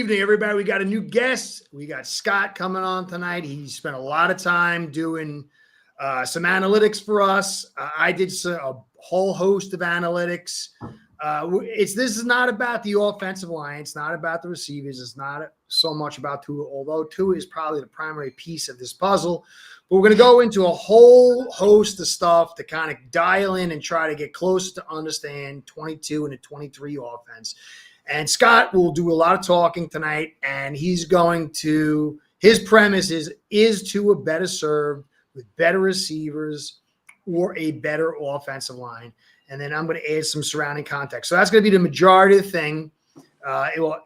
evening, everybody. We got a new guest. We got Scott coming on tonight. He spent a lot of time doing some analytics for us. I did a whole host of analytics. This is not about the offensive line. It's not about the receivers. It's not so much about Tua, although Tua is probably the primary piece of this puzzle. But we're going to go into a whole host of stuff to kind of dial in and try to get closer to understand 22 and the 23 offense. And Scott will do a lot of talking tonight, and he's going to – his premise is Tua better served with better receivers or a better offensive line? And then I'm going to add some surrounding context. So that's going to be the majority of the thing. It will,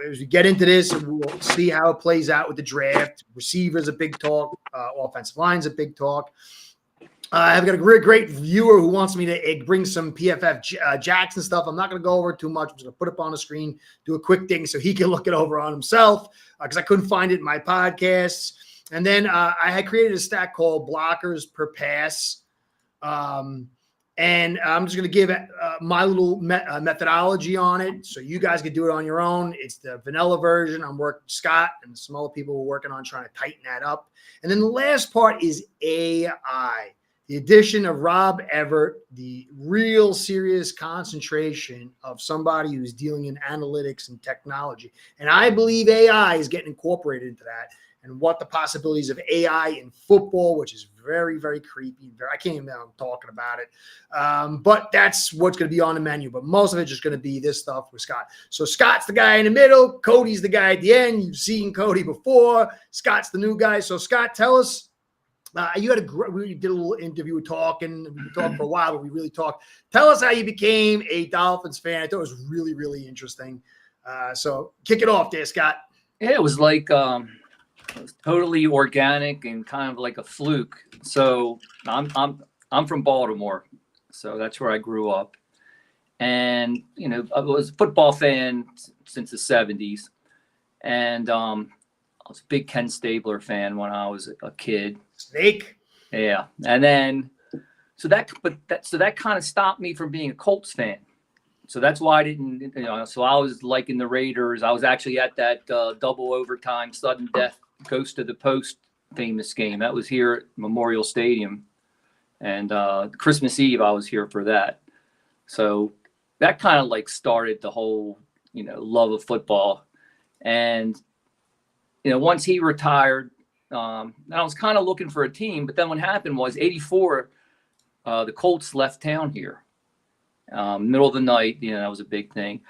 as we get into this, we'll see how it plays out with the draft. Receivers a big talk. Offensive line's a big talk. I've got a great viewer who wants me to bring some PFF Jackson stuff. I'm not going to go over it too much. I'm just going to put it up on the screen, do a quick thing so he can look it over on himself because I couldn't find it in my podcasts. And then I had created a stat called blockers per pass. And I'm just going to give my little methodology on it so you guys can do it on your own. It's the vanilla version. I'm working with Scott and some other people we're working on trying to tighten that up. And then the last part is AI. The addition of Rob Everett, the real serious concentration of somebody who's dealing in analytics and technology. And I believe AI is getting incorporated into that. And what the possibilities of AI in football, which is very, very creepy. I can't even know I'm talking about it. But that's what's going to be on the menu. But most of it's just going to be this stuff with Scott. So Scott's the guy in the middle. Cody's the guy at the end. You've seen Cody before. Scott's the new guy. So Scott, tell us. We did a little interview talking. We talked for a while, but we really talked. Tell us how you became a Dolphins fan. I thought it was really, really interesting. So kick it off there, Scott. Yeah, it was like it was totally organic and kind of like a fluke. So I'm from Baltimore, so that's where I grew up. And I was a football fan since the 70s, and I was a big Ken Stabler fan when I was a kid. Snake. Yeah, and then so that kind of stopped me from being a Colts fan. So that's why I didn't. So I was liking the Raiders. I was actually at that double overtime sudden death Ghost of the Post famous game. That was here at Memorial Stadium. And Christmas Eve, I was here for that. So that kind of like started the whole, love of football. And, once he retired, I was kind of looking for a team. But then what happened was 84, the Colts left town here. Middle of the night, that was a big thing.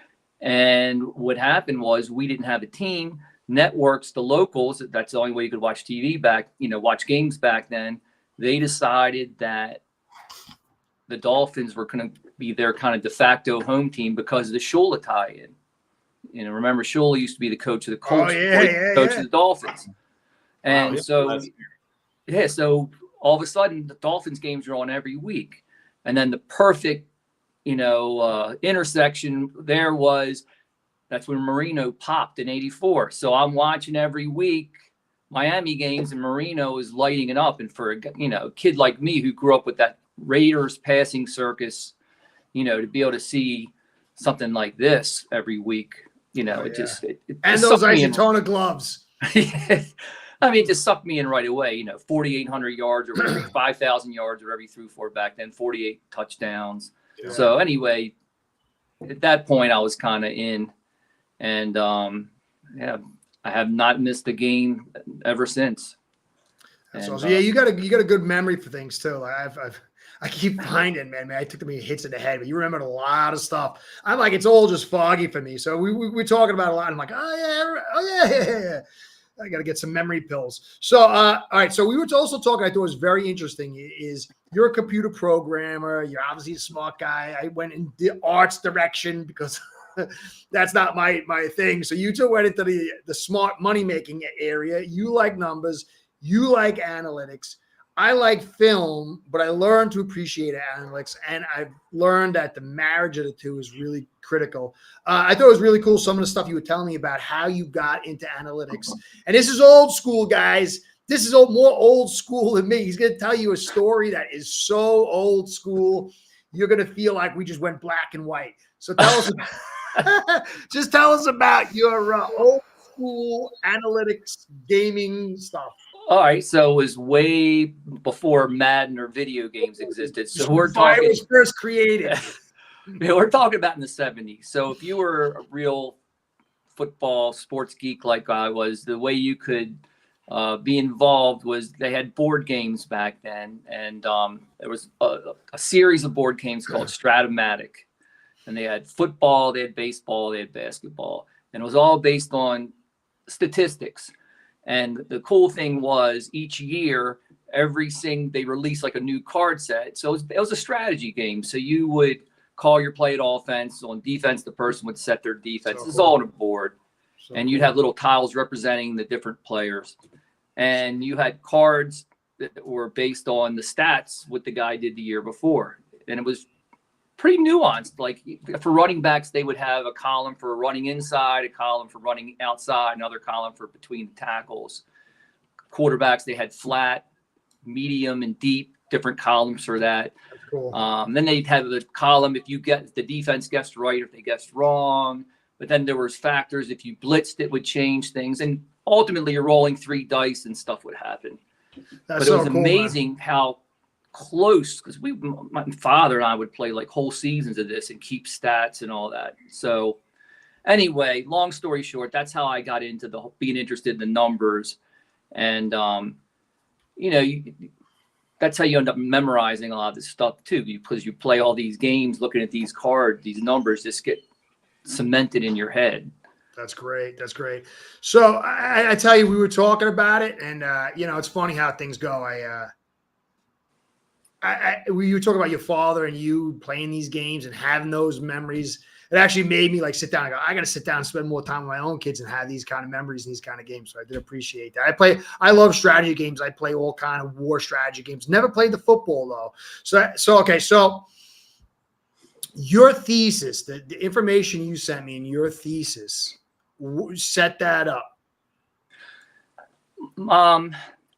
And what happened was we didn't have a team. Networks, the locals, that's the only way you could watch TV watch games back then. They decided that the Dolphins were going to be their kind of de facto home team because of the Shula tie-in. Remember Shula used to be the coach of the Colts, coach of the Dolphins. And so all of a sudden the Dolphins games are on every week. And then the perfect, intersection there was, that's when Marino popped in 84. So I'm watching every week Miami games, and Marino is lighting it up. And for a kid like me who grew up with that Raiders passing circus, to be able to see something like this every week, and those Isotona gloves. I mean, it just sucked me in right away. 4,800 yards or 5,000 yards or every threw for back then, 48 touchdowns. Yeah. So anyway, at that point I was kind of in. And I have not missed a game ever since. That's awesome. Yeah, you got a good memory for things too. I keep finding, man, I took me hits in the head, but you remembered a lot of stuff. I'm like, it's all just foggy for me. So we're talking about a lot. I'm like, oh yeah. I got to get some memory pills. So, all right. So we were also talking, I thought it was very interesting, is you're a computer programmer. You're obviously a smart guy. I went in the arts direction because that's not my thing. So you two went into the smart money-making area. You like numbers. You like analytics. I like film, but I learned to appreciate analytics, and I've learned that the marriage of the two is really critical. I thought it was really cool, some of the stuff you were telling me about how you got into analytics. And this is old school, guys. This is more old school than me. He's going to tell you a story that is so old school, you're going to feel like we just went black and white. So tell us, just tell us about your old school analytics gaming stuff. All right, so it was way before Madden or video games existed. So we're talking was first created. we're talking about in the 70s. So if you were a real football sports geek like I was, the way you could be involved was they had board games back then, and there was a series of board games called Stratomatic, and they had football, they had baseball, they had basketball, and it was all based on statistics. And the cool thing was each year, they released like a new card set. So it was a strategy game. So you would call your play at offense. On defense, the person would set their defense. It's all on a board. And you'd have little tiles representing the different players. And you had cards that were based on the stats, what the guy did the year before. And it was pretty nuanced. Like for running backs, they would have a column for running inside, a column for running outside, another column for between the tackles. Quarterbacks, they had flat, medium, and deep, different columns for that. That's cool. Then they'd have the column if the defense guessed right, if they guessed wrong. But then there was factors. If you blitzed, it would change things. And ultimately, you're rolling 3 dice and stuff would happen. But it was amazing how close, because my father and I would play like whole seasons of this and keep stats and all that. So anyway, long story short, that's how I got into being interested in the numbers. And, that's how you end up memorizing a lot of this stuff too, because you play all these games, looking at these cards, these numbers just get cemented in your head. That's great. That's great. So I tell you, we were talking about it, and it's funny how things go. You talk about your father and you playing these games and having those memories. It actually made me like sit down and go, I got to sit down and spend more time with my own kids and have these kind of memories and these kind of games. So I did appreciate that. I love strategy games. I play all kind of war strategy games. Never played the football though. So your thesis, the information you sent me in your thesis, set that up.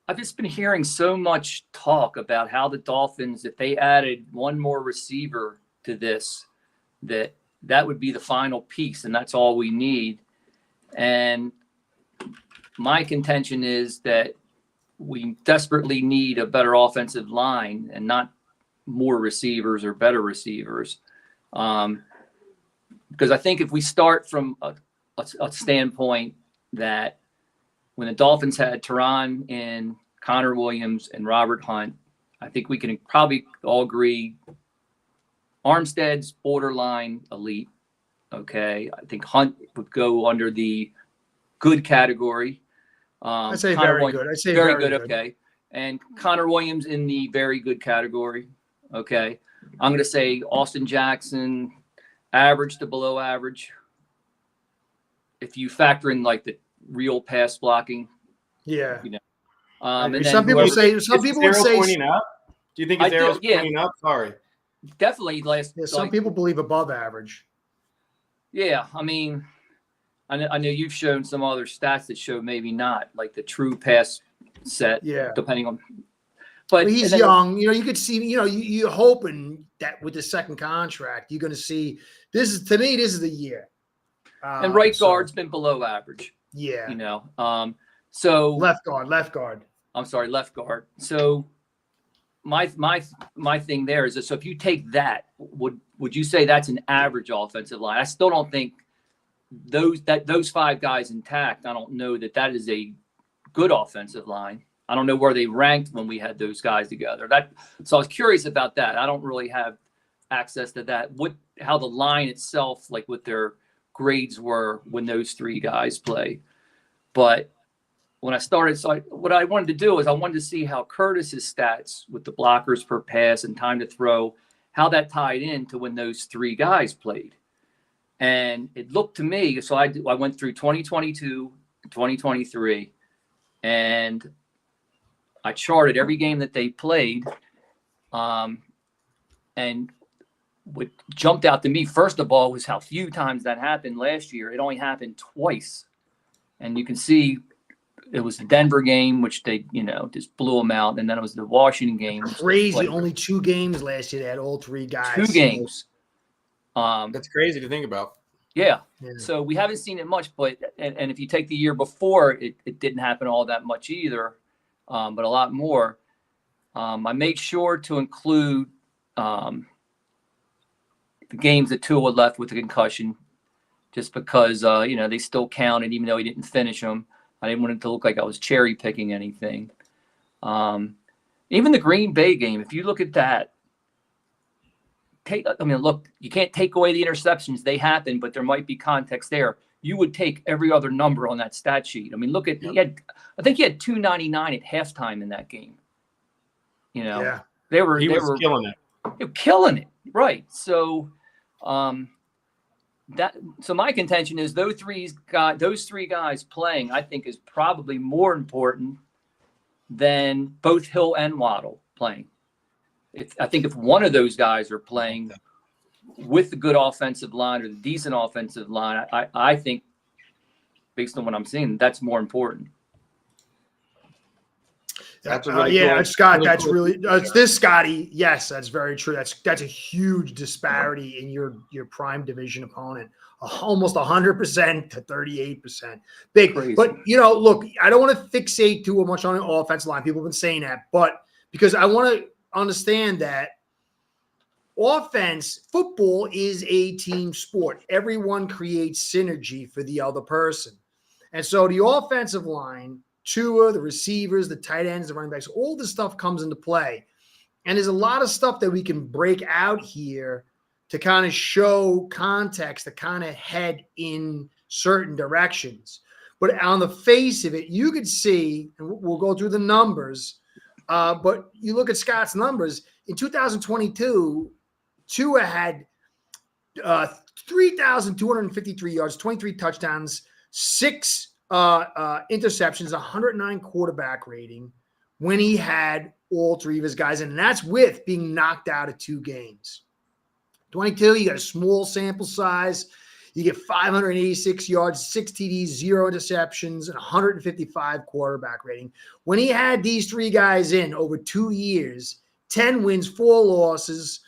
I've just been hearing so much talk about how the Dolphins, if they added one more receiver to this, that would be the final piece, and that's all we need. And my contention is that we desperately need a better offensive line and not more receivers or better receivers. Because I think if we start from a standpoint that when the Dolphins had Terron and Connor Williams and Robert Hunt, I think we can probably all agree Armstead's borderline elite. Okay. I think Hunt would go under the good category. I'd say very good. I'd say very good. Okay. And Connor Williams in the very good category. Okay. I'm going to say Austin Jackson, average to below average. If you factor in like the real pass blocking. Yeah. And some people would say pointing up. Do you think his arrow's pointing up? Sorry. Definitely some people believe above average. Yeah, I mean, I know you've shown some other stats that show maybe not, like the true pass set. Yeah, depending on. But he's young. You could see. You're hoping that with the second contract, you're going to see. This is the year. And right guard's been below average. Yeah. So left guard. I'm sorry, left guard. So my thing there is that, so if you take that, would you say that's an average offensive line? I still don't think those 5 guys intact. I don't know that is a good offensive line. I don't know where they ranked when we had those guys together. So I was curious about that. I don't really have access to that. How the line itself, like what their grades were when those 3 guys play. But when I started, what I wanted to do is I wanted to see how Curtis's stats with the blockers per pass and time to throw, how that tied into when those 3 guys played. And it looked to me, so I went through 2022, 2023, and I charted every game that they played. And what jumped out to me, first of all, was how few times that happened last year. It only happened twice. And you can see it was the Denver game, which they, just blew them out. And then it was the Washington game. Crazy. Only 2 games last year. They had all 3 guys. 2 games. That's crazy to think about. Yeah. Yeah. So we haven't seen it much, but and if you take the year before, it didn't happen all that much either, but a lot more. I made sure to include the games that Tua left with a concussion, just because they still counted, even though he didn't finish them. I didn't want it to look like I was cherry picking anything. Even the Green Bay game, if you look at that, look, you can't take away the interceptions. They happen, but there might be context there. You would take every other number on that stat sheet. I mean, look at, I think he had 299 at halftime in that game. He was killing it. They were killing it. Right. So, so my contention is those three guys playing, I think, is probably more important than both Hill and Waddle playing. I think if one of those guys are playing with the good offensive line or the decent offensive line, I think, based on what I'm seeing, that's more important. That's cool, Scott, really that's cool. really it's this, Scotty. Yes, that's very true. That's a huge disparity in your prime division opponent. Almost 100% to 38%. Big. Crazy. But, look, I don't want to fixate too much on the offensive line. People have been saying that. But because I want to understand that football is a team sport. Everyone creates synergy for the other person. And so the offensive line, Tua, the receivers, the tight ends, the running backs, all this stuff comes into play. And there's a lot of stuff that we can break out here to kind of show context, to kind of head in certain directions. But on the face of it, you could see, and we'll go through the numbers, but you look at Scott's numbers, in 2022, Tua had 3,253 yards, 23 touchdowns, 6 interceptions, 109 quarterback rating when he had all three of his guys in. And that's with being knocked out of 2 games. 22, you got a small sample size. You get 586 yards, 6 TDs, 0 interceptions, and 155 quarterback rating. When he had these 3 guys in over 2 years, 10 wins, 4 losses,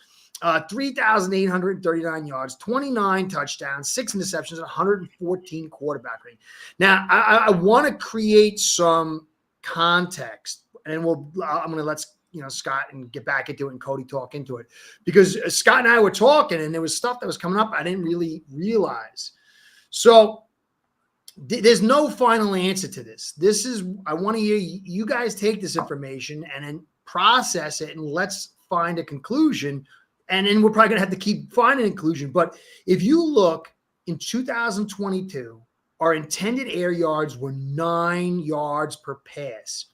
3,839 yards, 29 touchdowns, 6 interceptions, and 114 quarterback rating. Now, I want to create some context, and I'm going to let Scott and get back into it and Cody talk into it, because Scott and I were talking and there was stuff that was coming up I didn't really realize. So there's no final answer to this. I want to hear you guys take this information and then process it and let's find a conclusion. And then we're probably going to have to keep finding a conclusion. But if you look in 2022, our intended air yards were 9 yards per pass.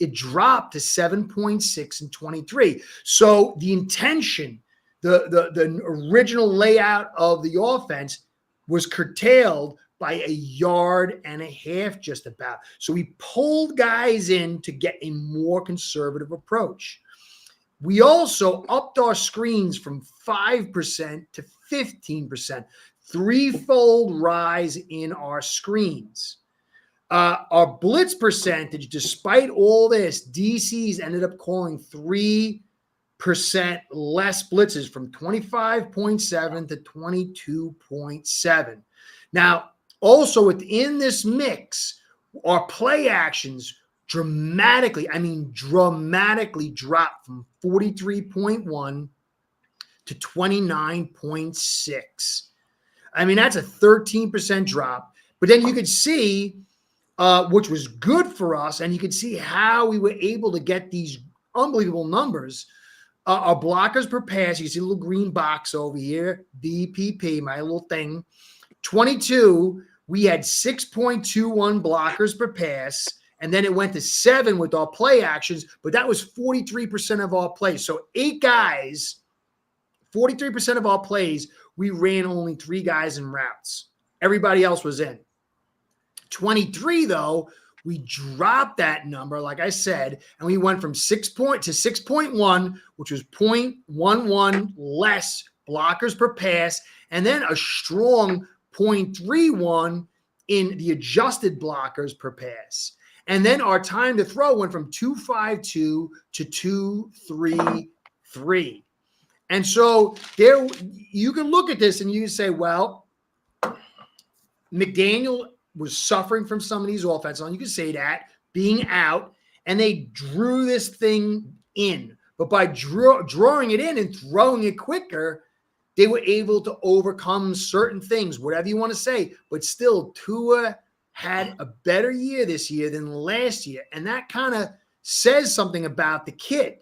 It dropped to 7.6 in 23. So the intention, the original layout of the offense was curtailed by 1.5 yards just about. So we pulled guys in to get a more conservative approach. We also upped our screens from 5% to 15%, 3-fold rise in our screens. Our blitz percentage, despite all this, DCs ended up calling 3% less blitzes, from 25.7 to 22.7. Now, also within this mix, our play actions dramatically dropped from 43.1 to 29.6. I mean, that's a 13% drop. But then you could see, which was good for us, and you could see how we were able to get these unbelievable numbers. Our blockers per pass, you see a little green box over here, BPP, my little thing. 22, we had 6.21 blockers per pass, and then it went to 7 with our play actions, but that was 43% of our plays. So 8 guys, 43% of our plays, we ran only 3 guys in routes. Everybody else was in. 23, though, we dropped that number, like I said, and we went from 6 to 6.1, which was 0.11 less blockers per pass, and then a strong 0.31 in the adjusted blockers per pass. And then our time to throw went from 2.52 to 2.33. And so there, you can look at this and you say, well, McDaniel was suffering from some of these offenses, and you can say that, being out, and they drew this thing in. But by drawing it in and throwing it quicker, they were able to overcome certain things, whatever you want to say. But still, Tua had a better year this year than last year. And that kind of says something about the kid.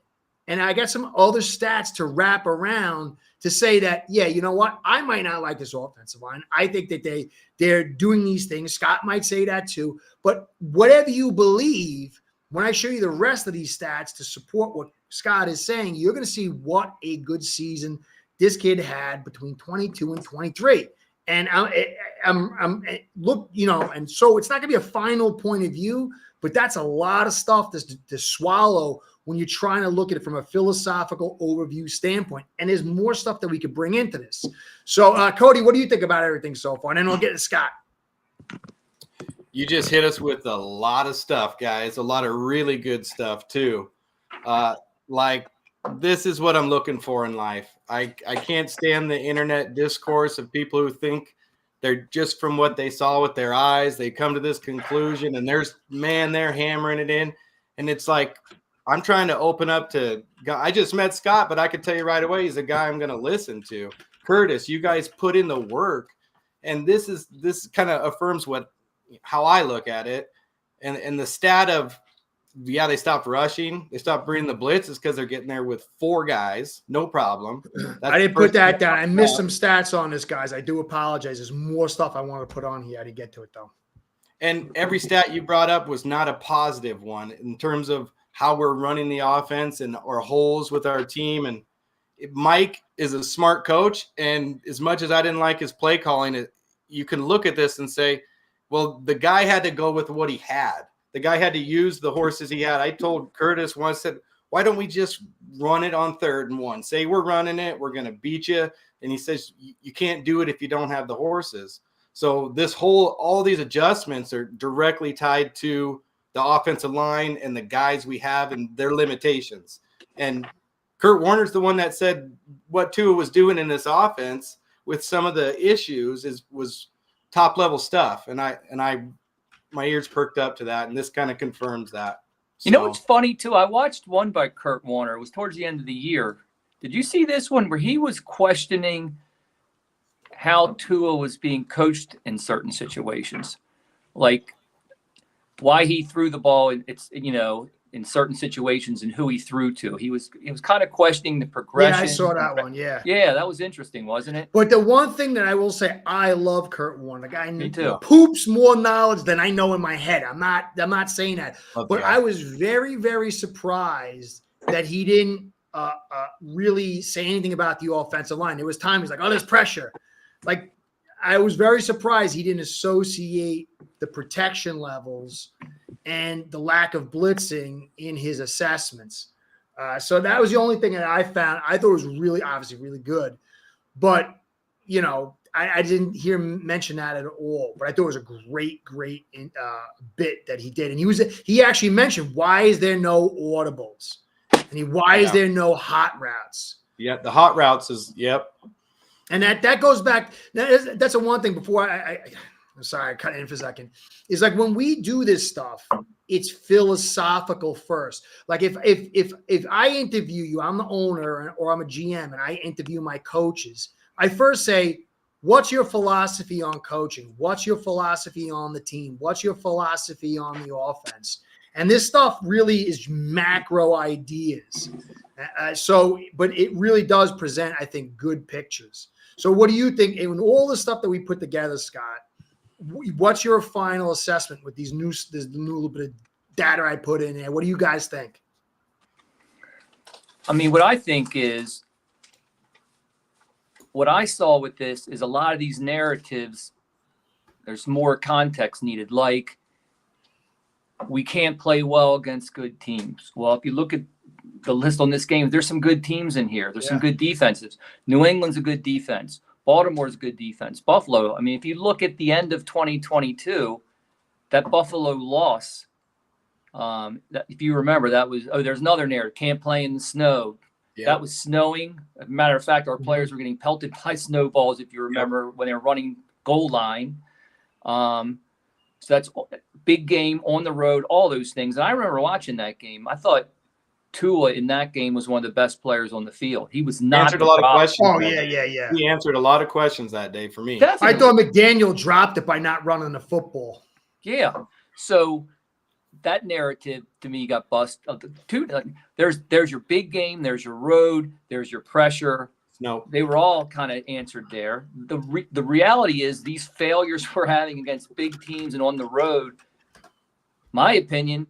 And I got some other stats to wrap around to say that, yeah, you know what? I might not like this offensive line. I think that they're doing these things. Scott might say that too. But whatever you believe, when I show you the rest of these stats to support what Scott is saying, you're going to see what a good season this kid had between 22 and 23. And I'm look, you know, and so it's not going to be a final point of view, but that's a lot of stuff to swallow when you're trying to look at it from a philosophical overview standpoint. And there's more stuff that we could bring into this. So, Cody, what do you think about everything so far? And then we'll get to Scott. You just hit us with a lot of stuff, guys. A lot of really good stuff, too. Like, this is what I'm looking for in life. I can't stand the internet discourse of people who think they're just from what they saw with their eyes. They come to this conclusion, and they're hammering it in. And it's like, I'm trying to open up to – I just met Scott, but I could tell you right away he's a guy I'm going to listen to. Curtis, you guys put in the work. And this kind of affirms how I look at it. And the stat of, yeah, they stopped rushing. They stopped bringing the blitz is because they're getting there with 4 guys. No problem. I didn't put that down. I missed some stats on this, guys. I do apologize. There's more stuff I want to put on here. I didn't get to it, though. And every stat you brought up was not a positive one in terms of how we're running the offense and our holes with our team. And Mike is a smart coach. And as much as I didn't like his play calling, you can look at this and say, well, the guy had to go with what he had. The guy had to use the horses he had. I told Curtis once, said, why don't we just run it on 3rd and 1? Say we're running it. We're going to beat you. And he says, you can't do it if you don't have the horses. So all these adjustments are directly tied to the offensive line and the guys we have and their limitations. And Kurt Warner's the one that said what Tua was doing in this offense with some of the issues was top level stuff. And my ears perked up to that, and this kind of confirms that. So. You know what's funny, too? I watched one by Kurt Warner. It was towards the end of the year. Did you see this one where he was questioning how Tua was being coached in certain situations? Like why he threw the ball, in certain situations and who he threw to. He was kind of questioning the progression. Yeah, I saw that one, yeah. Yeah, that was interesting, wasn't it? But the one thing that I will say, I love Kurt Warner. The guy Me too. Poops more knowledge than I know in my head. I'm not saying that. But I was very, very surprised that he didn't really say anything about the offensive line. There was time he's like, oh, there's pressure. Like, I was very surprised he didn't associate the protection levels and the lack of blitzing in his assessments. So that was the only thing that I found. I thought it was obviously really good. But, I didn't hear him mention that at all. But I thought it was a great bit that he did. And he actually mentioned, why is there no audibles? And why is there no hot routes? Yeah, the hot routes is, yep. And that goes back. That's the one thing before I'm sorry, I cut in for a second. It's like when we do this stuff, it's philosophical first. Like if I interview you, I'm the owner or I'm a GM and I interview my coaches, I first say, what's your philosophy on coaching? What's your philosophy on the team? What's your philosophy on the offense? And this stuff really is macro ideas. But it really does present, I think, good pictures. So what do you think, in all the stuff that we put together, Scott, what's your final assessment with this new little bit of data I put in there? What do you guys think? I mean, what I think is, what I saw with this is a lot of these narratives, there's more context needed. Like, we can't play well against good teams. Well, if you look at the list on this game, there's some good teams in here. There's some good defenses. New England's a good defense. Baltimore's a good defense. Buffalo, I mean, if you look at the end of 2022, that Buffalo loss, if you remember, that was, there's another narrative, can't play in the snow. Yeah. That was snowing. As a matter of fact, our players were getting pelted by snowballs, if you remember, when they were running goal line. So that's big game on the road, all those things. And I remember watching that game. I thought Tua in that game was one of the best players on the field. He was not answered a lot of questions. Oh, yeah. He answered a lot of questions that day for me. Definitely. I thought McDaniel dropped it by not running the football. Yeah. So that narrative to me got busted. There's your big game, there's your road, there's your pressure. No, they were all kind of answered there. The reality is these failures we're having against big teams and on the road, my opinion,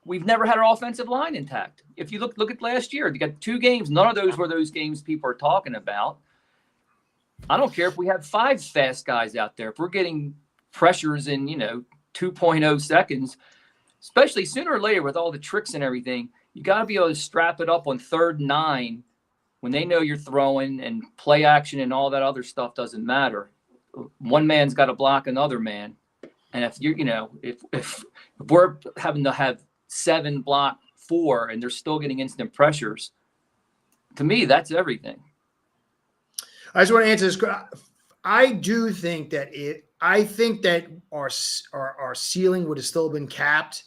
we've never had our offensive line intact. If you look at last year, you got 2 games. None of those were those games people are talking about. I don't care if we have 5 fast guys out there. If we're getting pressures in, 2.0 seconds, especially sooner or later with all the tricks and everything, you got to be able to strap it up on 3rd and 9 when they know you're throwing, and play action and all that other stuff doesn't matter. One man's got to block another man. And if you're, if we're having to have 7 block 4 and they're still getting instant pressures, to me, that's everything. I just want to answer this. I do think that our ceiling would have still been capped,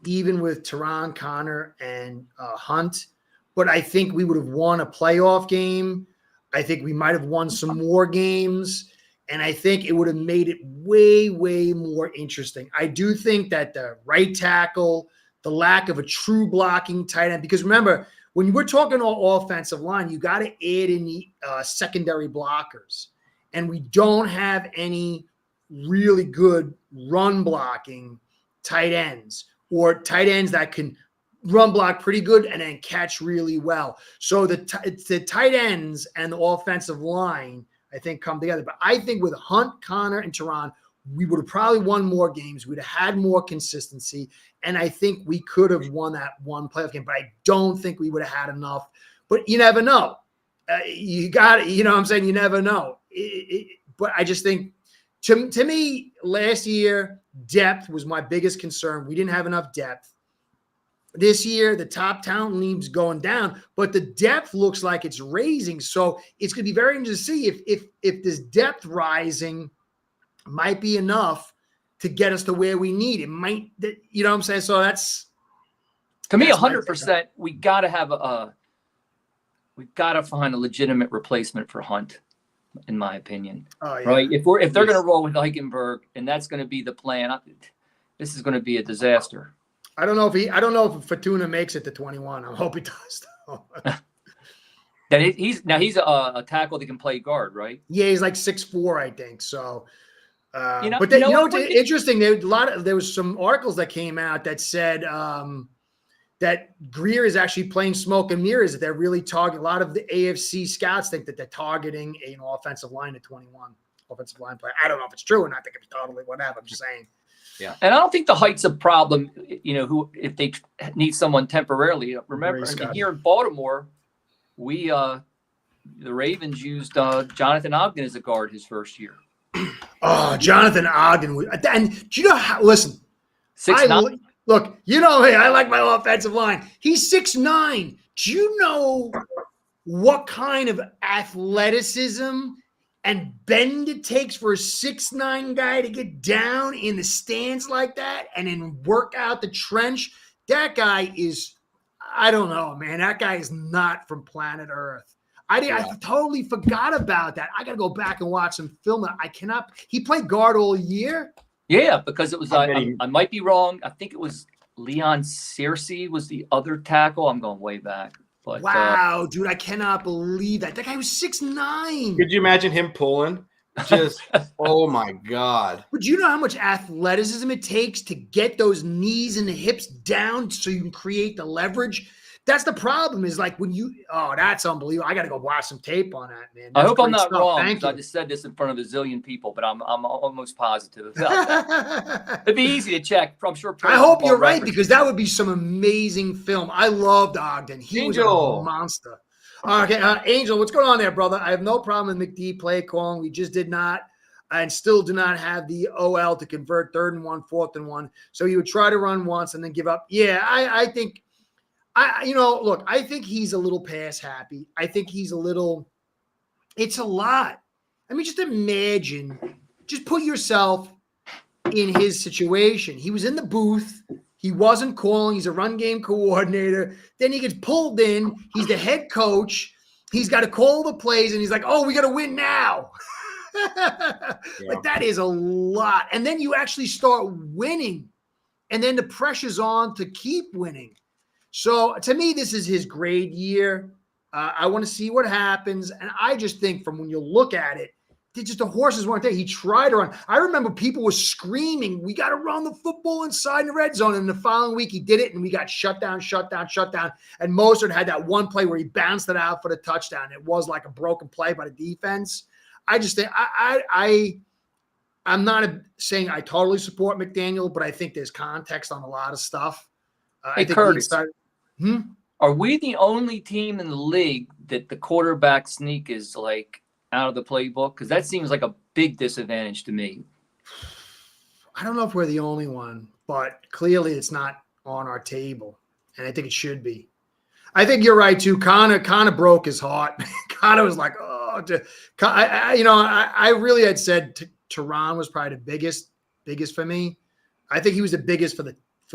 even with Terron, Connor, and Hunt. But I think we would have won a playoff game. I think we might have won some more games. And I think it would have made it way, way more interesting. I do think that the right tackle, the lack of a true blocking tight end, because remember, when we're talking all offensive line, you got to add in the secondary blockers. And we don't have any really good run blocking tight ends, or tight ends that can run block pretty good and then catch really well. So the tight ends and the offensive line, I think, come together. But I think with Hunt, Connor, and Terron, we would have probably won more games. We'd have had more consistency. And I think we could have won that one playoff game. But I don't think we would have had enough. But you never know. You got it. You know what I'm saying? You never know. But I just think, to me, last year, depth was my biggest concern. We didn't have enough depth. This year, the top talent league's going down, but the depth looks like it's raising. So it's going to be very interesting to see if this depth rising might be enough to get us to where we need. It might, you know what I'm saying? So that's, to me, 100%. We got to find a legitimate replacement for Hunt, in my opinion. Oh, yeah. Right? If they're going to roll with Eichenberg, and that's going to be the plan, this is going to be a disaster. I don't know if Fortuna makes it to 21. I hope he does, though. He's a tackle that can play guard, right? Yeah, he's like 6'4", I think. So, interesting. There was some articles that came out that said that Greer is actually playing smoke and mirrors. That they're really targeting. A lot of the AFC scouts think that they're targeting an offensive line at 21, offensive line player. I don't know if it's true or not. I think it's totally whatever. I'm just saying. Yeah, and I don't think the height's a problem. If they need someone temporarily. Remember, here in Baltimore, the Ravens used Jonathan Ogden as a guard his first year. Oh, Jonathan Ogden! And do you know how? Listen, 6'9". Look, you know, hey, I like my offensive line. He's 6'9". Do you know what kind of athleticism and bend it takes for a 6'9" guy to get down in the stands like that and then work out the trench? That guy is, I don't know, man. That guy is not from planet Earth. I totally forgot about that. I got to go back and watch some film. I cannot. He played guard all year. Yeah, because it was, I might be wrong. I think it was Leon Searcy was the other tackle. I'm going way back. But, wow, dude, I cannot believe that. That guy was 6'9". Could you imagine him pulling? Just, oh, my God. But do you know how much athleticism it takes to get those knees and the hips down so you can create the leverage? That's the problem, is like when that's unbelievable. I got to go watch some tape on that, man. I hope I'm not wrong. I just said this in front of a zillion people, but I'm almost positive about that. It'd be easy to check. I'm sure. I hope you're right, because that would be some amazing film. I loved Ogden. He was a monster. Okay, Angel, what's going on there, brother? I have no problem with McD play calling. We just did not and still do not have the OL to convert 3rd and 1, 4th and 1. So you would try to run once and then give up. Yeah, I think – look, I think he's a little pass happy. I think he's it's a lot. I mean, just imagine just put yourself in his situation. He was in the booth. He wasn't calling. He's a run game coordinator. Then he gets pulled in. He's the head coach. He's got to call the plays, and he's like, oh, we got to win now. Like, that is a lot. And then you actually start winning, and then the pressure's on to keep winning. So to me, this is his grade year. I want to see what happens. And I just think from when you look at it, just the horses weren't there. He tried to run. I remember people were screaming, we got to run the football inside the red zone. And the following week he did it, and we got shut down. And Mostert had that one play where he bounced it out for the touchdown. It was like a broken play by the defense. I just think I'm not saying I totally support McDaniel, but I think there's context on a lot of stuff. Hey, Curtis, are we the only team in the league that the quarterback sneak is like out of the playbook? Because that seems like a big disadvantage to me. I don't know if we're the only one, but clearly it's not on our table, and I think it should be. I think you're right too. Connor broke his heart. Connor was like, oh, I really had said Terron was probably the biggest for me. I think he was the biggest for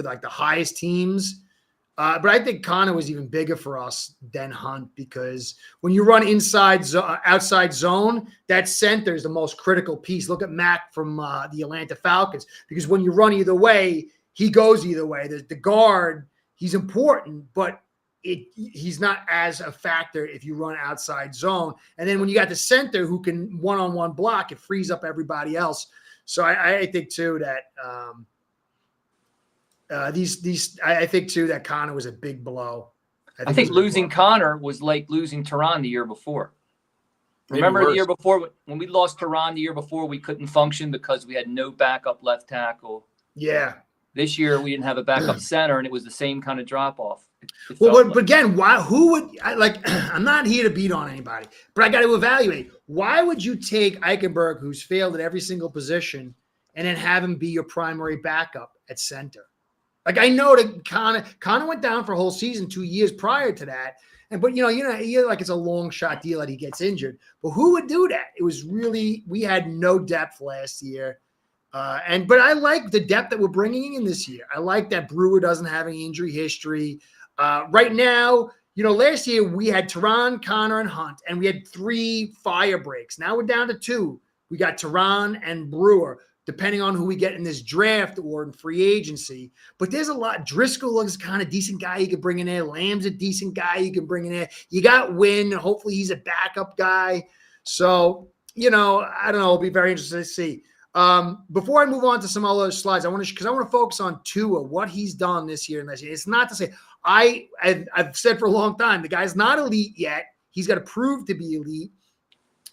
like the highest teams. But I think Connor was even bigger for us than Hunt, because when you run outside zone, that center is the most critical piece. Look at Mac from the Atlanta Falcons, because when you run either way, he goes either way. The guard, he's important, but he's not as a factor if you run outside zone. And then when you got the center who can one-on-one block, it frees up everybody else. So I think too that I think too that Connor was a big blow. I think losing Connor was like losing Terron the year before. Remember the year before when we lost Terron the year before, we couldn't function because we had no backup left tackle. Yeah. This year we didn't have a backup center, and it was the same kind of drop off. But again, I'm not here to beat on anybody, but I got to evaluate. Why would you take Eichenberg, who's failed at every single position, and then have him be your primary backup at center? Like, I know that Connor went down for a whole season 2 years prior to that. But like it's a long shot deal that he gets injured. But who would do that? It was really, we had no depth last year. But I like the depth that we're bringing in this year. I like that Brewer doesn't have any injury history. Right now, last year we had Terron, Connor, and Hunt, and we had 3 fire breaks. Now we're down to 2. We got Terron and Brewer, depending on who we get in this draft or in free agency. But there's a lot. Driscoll is kind of decent guy you can bring in there. Lamb's a decent guy you can bring in there. You got Wynn. Hopefully he's a backup guy. So, I don't know. It'll be very interesting to see. Before I move on to some other slides, I want to focus on Tua, what he's done this year and last year. It's not to say I've said for a long time, the guy's not elite yet. He's got to prove to be elite.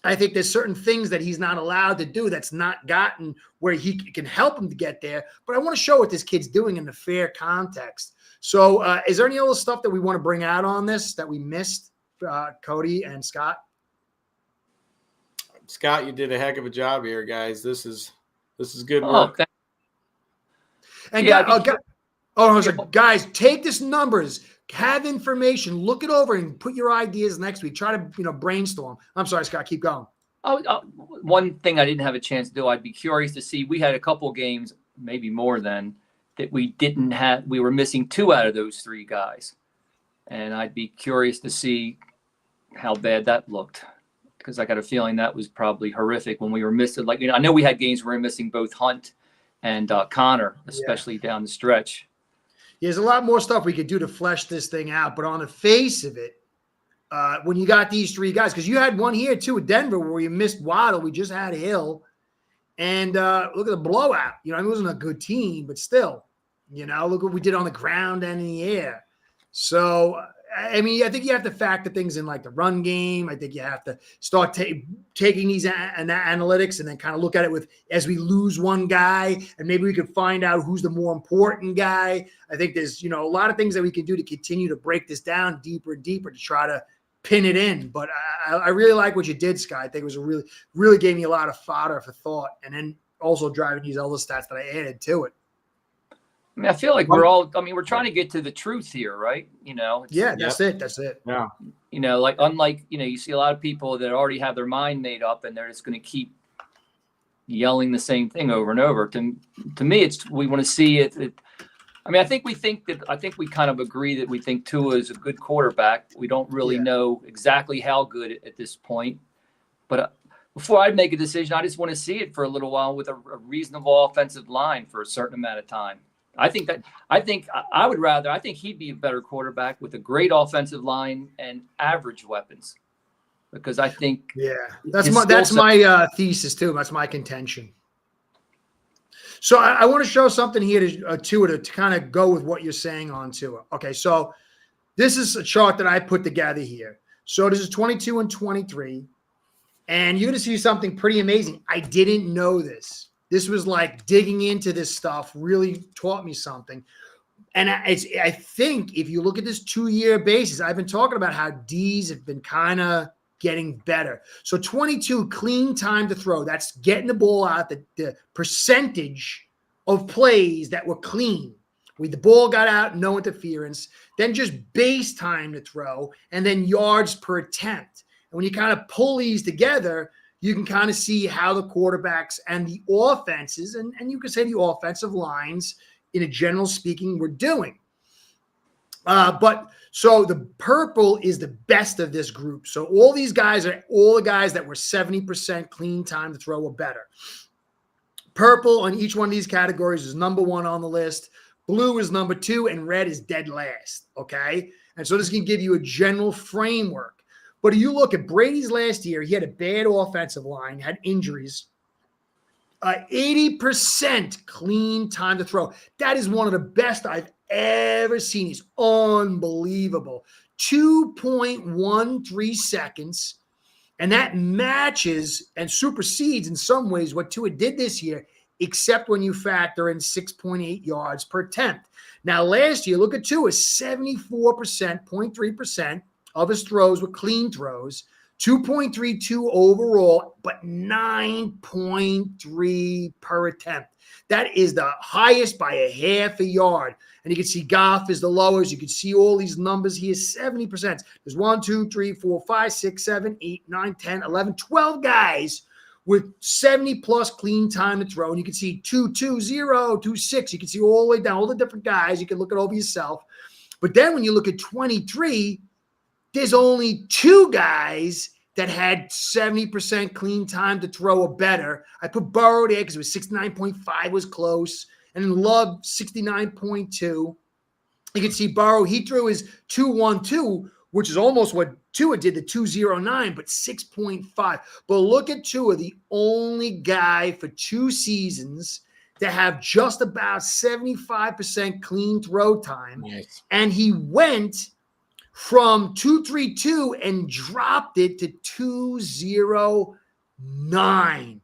I think there's certain things that he's not allowed to do that's not gotten where he can help him to get there. But I want to show what this kid's doing in the fair context. So is there any other stuff that we want to bring out on this that we missed, Cody and Scott? Scott, you did a heck of a job here, guys. This is good work. And guys, take this numbers, have information, look it over, and put your ideas next week. Try to brainstorm. I'm sorry, Scott, keep going. One thing I didn't have a chance to do, I'd be curious to see. We had a couple games, maybe more than that. We were missing 2 out of those 3 guys, and I'd be curious to see how bad that looked, because I got a feeling that was probably horrific when we were missing. I know we had games where we were missing both Hunt and Connor, especially down the stretch. Yeah, there's a lot more stuff we could do to flesh this thing out, but on the face of it, when you got these 3 guys, because you had one here too at Denver where you missed Waddle, we just had Hill, and look at the blowout. It wasn't a good team, but still, look what we did on the ground and in the air. So, I think you have to factor things in like the run game. I think you have to start taking these analytics and then kind of look at it as we lose one guy, and maybe we could find out who's the more important guy. I think there's, a lot of things that we can do to continue to break this down deeper and deeper to try to pin it in. But I really like what you did, Scott. I think it was really gave me a lot of fodder for thought, and then also driving these other stats that I added to it. I feel like we're trying to get to the truth here, right? Yeah, that's it. That's it. Yeah. Unlike, you see a lot of people that already have their mind made up and they're just going to keep yelling the same thing over and over. To me, we want to see it. I mean, I think we kind of agree that we think Tua is a good quarterback. We don't really know exactly how good at this point, but before I'd make a decision, I just want to see it for a little while with a reasonable offensive line for a certain amount of time. I think he'd be a better quarterback with a great offensive line and average weapons, because I think that's my thesis too. That's my contention. So I want to show something here to kind of go with what you're saying on Tua. Okay, so this is a chart that I put together here. So this is 22 and 23, and you're going to see something pretty amazing. I didn't know this. This was like digging into this stuff really taught me something. And I think if you look at this 2-year basis, I've been talking about how D's have been kind of getting better. So 22 clean time to throw. That's getting the ball out, the percentage of plays that were clean. The ball got out, no interference. Then just base time to throw, and then yards per attempt. And when you kind of pull these together, you can kind of see how the quarterbacks and the offenses, and you can say the offensive lines, in a general speaking, were doing. But so the purple is the best of this group. So all these guys are all the guys that were 70% clean time to throw or better. Purple on each one of these categories is number 1 on the list. Blue is number 2, and red is dead last. Okay. And so this can give you a general framework. But if you look at Brady's last year, he had a bad offensive line, had injuries. 80% clean time to throw. That is one of the best I've ever seen. He's unbelievable. 2.13 seconds. And that matches and supersedes in some ways what Tua did this year, except when you factor in 6.8 yards per attempt. Now, last year, look at Tua, 74%, 0.3% of his throws were clean throws, 2.32 overall, but 9.3 per attempt. That is the highest by a half a yard. And you can see Goff is the lowest. You can see all these numbers here, 70%. There's 1, 2, 3, 4, 5, 6, 7, 8, 9, 10, 11, 12 guys with 70-plus clean time to throw. And you can see 2, 2, 0, 2, 6. You can see all the way down, all the different guys. You can look it over yourself. But then when you look at 23, there's only 2 guys that had 70% clean time to throw or better. I put Burrow there because it was 69.5 was close. And then Love, 69.2. You can see Burrow, he threw his 2.12, which is almost what Tua did, the 2.09, but 6.5. But look at Tua, the only guy for 2 seasons to have just about 75% clean throw time. Nice. And he went from 2.32 and dropped it to 2.09.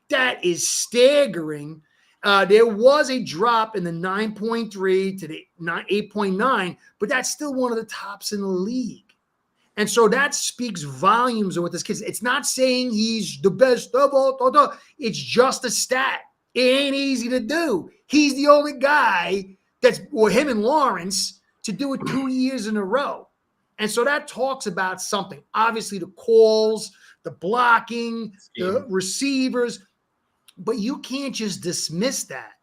That is staggering. There was a drop in the 9.3 to the 8.9, but that's still one of the tops in the league. And so that speaks volumes of what this kid is. It's not saying he's the best of all. It's just a stat. It ain't easy to do. He's the only guy or him and Lawrence, to do it 2 years in a row. And so that talks about something. Obviously, the calls, the blocking, the receivers, but you can't just dismiss that.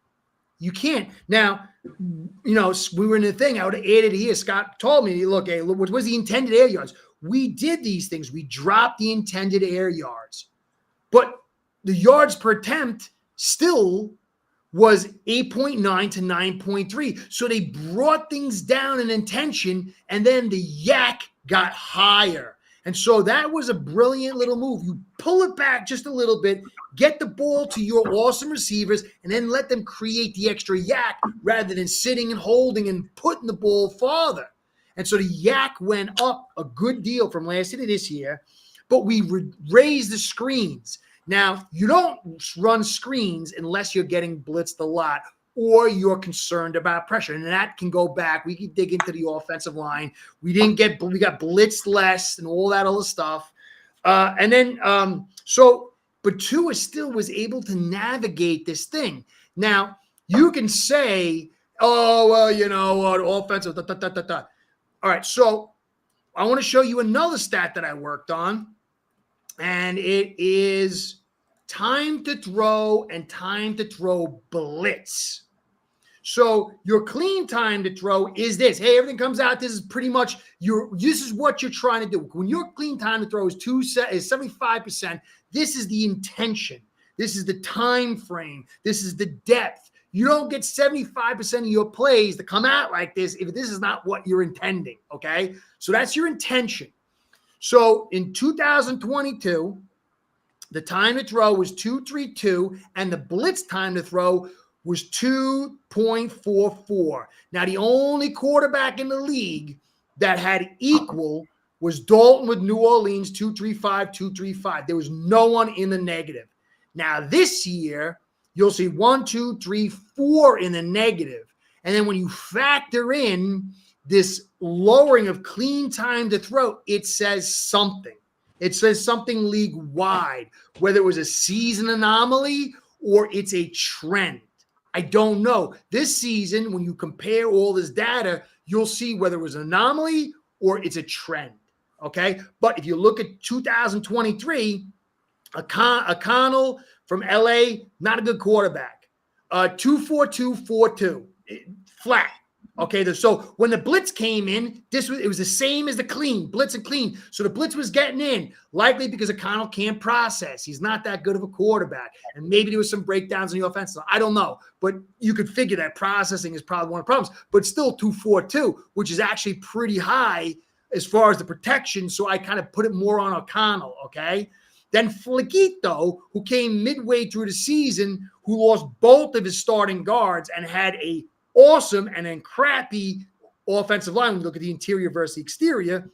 You can't. Now, we were in the thing. I would have added here. Scott told me, look, hey, what was the intended air yards? We did these things. We dropped the intended air yards. But the yards per attempt still was 8.9 to 9.3. So they brought things down in intention, and then the yak got higher. And so that was a brilliant little move. You pull it back just a little bit, get the ball to your awesome receivers, and then let them create the extra yak rather than sitting and holding and putting the ball farther. And so the yak went up a good deal from last year to this year, but we raised the screens. Now, you don't run screens unless you're getting blitzed a lot or you're concerned about pressure. And that can go back. We can dig into the offensive line. We got blitzed less and all that other stuff. But Tua still was able to navigate this thing. Now, you can say, offensive, All right, so I want to show you another stat that I worked on. And it is time to throw and time to throw blitz. So your clean time to throw is this. Hey, everything comes out. This is pretty much this is what you're trying to do. When your clean time to throw is 75%, this is the intention. This is the time frame. This is the depth. You don't get 75% of your plays to come out like this if this is not what you're intending, okay? So that's your intention. So in 2022, the time to throw was 2.32, and the blitz time to throw was 2.44. Now, the only quarterback in the league that had equal was Dalton with New Orleans, 2.35, 2.35. There was no one in the negative. Now, this year, you'll see 1, 2, 3, 4 in the negative. And then when you factor in this lowering of clean time to throw, it says something. It says something league-wide, whether it was a season anomaly or it's a trend. I don't know. This season, when you compare all this data, you'll see whether it was an anomaly or it's a trend, okay? But if you look at 2023, O'Connell from LA, not a good quarterback. 2.42, 4.2, flat. Okay, so when the blitz came in, it was the same as the clean, blitz and clean. So the blitz was getting in, likely because O'Connell can't process. He's not that good of a quarterback. And maybe there was some breakdowns in the offense. I don't know. But you could figure that processing is probably one of the problems. But still 2.42, which is actually pretty high as far as the protection. So I kind of put it more on O'Connell, okay? Then Flaquito, who came midway through the season, who lost both of his starting guards and had a awesome and then crappy offensive line. When we look at the interior versus the exterior,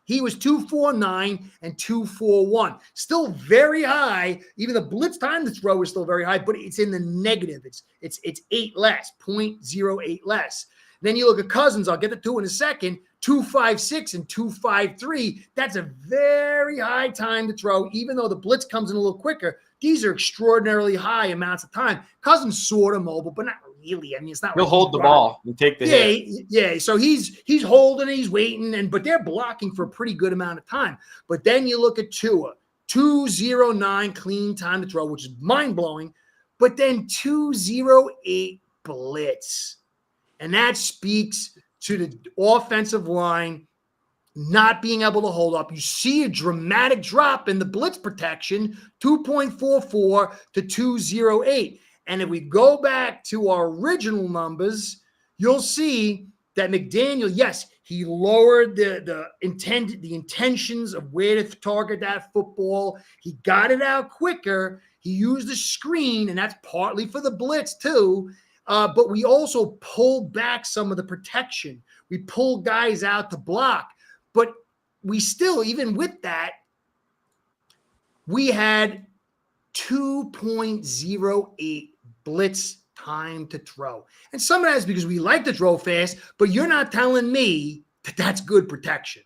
he was 2.49 and 2.41. Still very high. Even the blitz time to throw is still very high, but it's in the negative. It's 8 less, 0.08 less. Then you look at Cousins, I'll get to 2 in a second, 2.56 and 2.53. That's a very high time to throw, even though the blitz comes in a little quicker. These are extraordinarily high amounts of time. Cousins sort of mobile, but not really. I mean, it's not. He'll hold the ball and take the hit. Yeah. So he's holding, he's waiting, but they're blocking for a pretty good amount of time. But then you look at Tua, 2.09 clean time to throw, which is mind blowing. But then 2.08 blitz, and that speaks to the offensive line not being able to hold up. You see a dramatic drop in the blitz protection, 2.44 to 2.08. And if we go back to our original numbers, you'll see that McDaniel, yes, he lowered the intentions of where to target that football. He got it out quicker. He used the screen, and that's partly for the blitz too. But we also pulled back some of the protection. We pulled guys out to block. But we still, even with that, we had 2.08 blitz time to throw. And some of that is because we like to throw fast, but you're not telling me that that's good protection.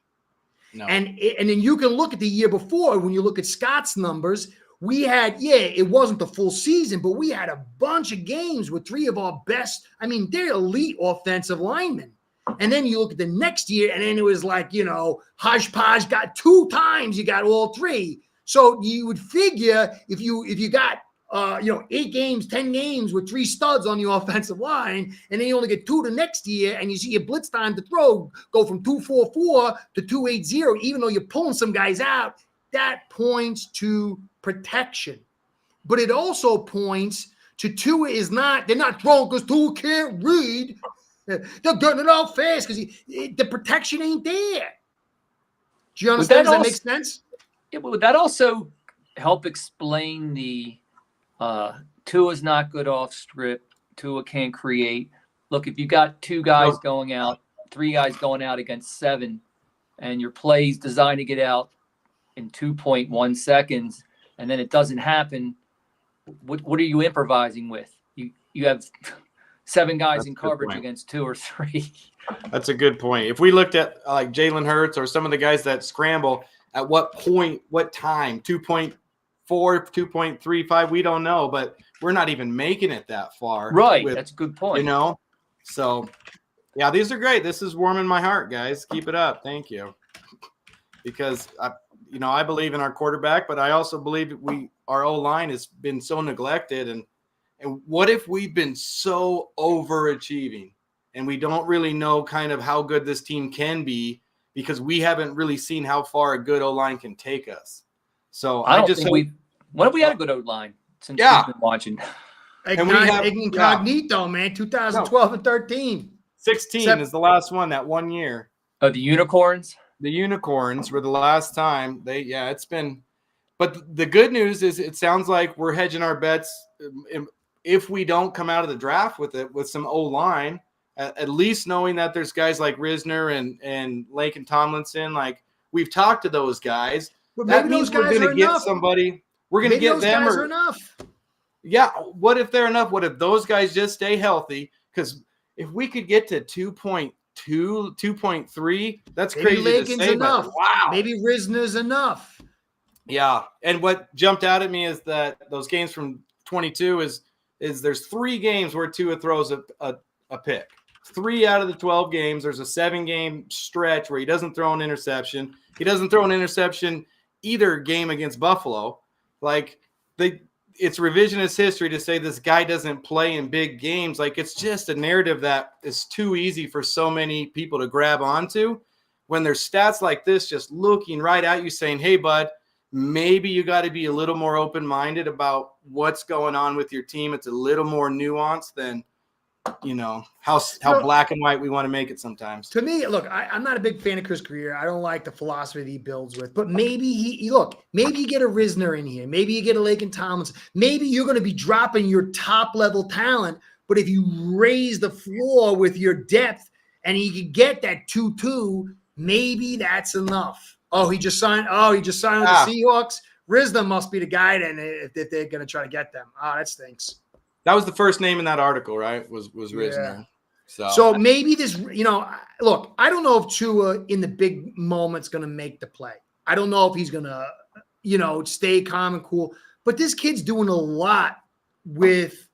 No. And then you can look at the year before, when you look at Scott's numbers, we had, it wasn't the full season, but we had a bunch of games with 3 of our best, they're elite offensive linemen. And then you look at the next year, and then it was like, hodgepodge got 2 times, you got all 3. So you would figure if you got 8 games, 10 games with 3 studs on your offensive line, and then you only get 2 the next year, and you see your blitz time to throw go from 2.44 to 2.80, even though you're pulling some guys out, that points to protection. But it also points to Tua they're not throwing because Tua can't read. They're getting it out fast because the protection ain't there. Do you understand? Does that make sense? Yeah, but would that also help explain the Tua's not good off strip, Tua can't create? Look, if you got 2 guys going out, 3 guys going out against 7, and your play's designed to get out in 2.1 seconds, and then it doesn't happen, what are you improvising with? You have 7 guys in coverage against 2 or 3. That's a good point. If we looked at like Jalen Hurts or some of the guys that scramble, at what point, what time, 2.4, 2.35, we don't know, but we're not even making it that far. Right. That's a good point. So yeah, these are great. This is warming my heart, guys. Keep it up. Thank you. Because I believe in our quarterback, but I also believe we our O-line has been so neglected. And what if we've been so overachieving and we don't really know kind of how good this team can be because we haven't really seen how far a good O-line can take us. So I don't think when have we had a good O-line since we've been watching? And we have incognito, man, 2012 and 13. 16 is the last one that 1 year. Oh, the Unicorns? The Unicorns were the last time. It's been – but the good news is it sounds like we're hedging our bets if we don't come out of the draft with some O-line, at least knowing that there's guys like Risner and Laken Tomlinson. Like, we've talked to those guys. But that maybe means those guys we're going to get enough. somebody. We're going to get those them. Guys are enough. Yeah. What if they're enough? What if those guys just stay healthy? Because if we could get to 2.2, 2.3, that's maybe crazy to say. Enough. But wow. Maybe Risner's enough. Yeah. And what jumped out at me is that those games from 22 is there's 3 games where Tua throws a pick. 3 out of the 12 games. There's a 7-game stretch where he doesn't throw an interception. He doesn't throw an interception either game against Buffalo. Like, it's revisionist history to say this guy doesn't play in big games. Like, it's just a narrative that is too easy for so many people to grab onto when there's stats like this just looking right at you saying, hey, bud, maybe you got to be a little more open-minded about what's going on with your team. It's a little more nuanced than, how black and white we want to make it sometimes. To me, look, I'm not a big fan of Chris Greer. I don't like the philosophy that he builds with. But maybe maybe you get a Risner in here. Maybe you get a Laken Tomlinson. Maybe you're going to be dropping your top-level talent. But if you raise the floor with your depth and you can get that 2-2, maybe that's enough. He just signed with the Seahawks. Risner must be the guy then if they're going to try to get them. That stinks. That was the first name in that article, right? Was Risner. Yeah. So maybe this, look, I don't know if Tua in the big moment's going to make the play. I don't know if he's going to, stay calm and cool. But this kid's doing a lot with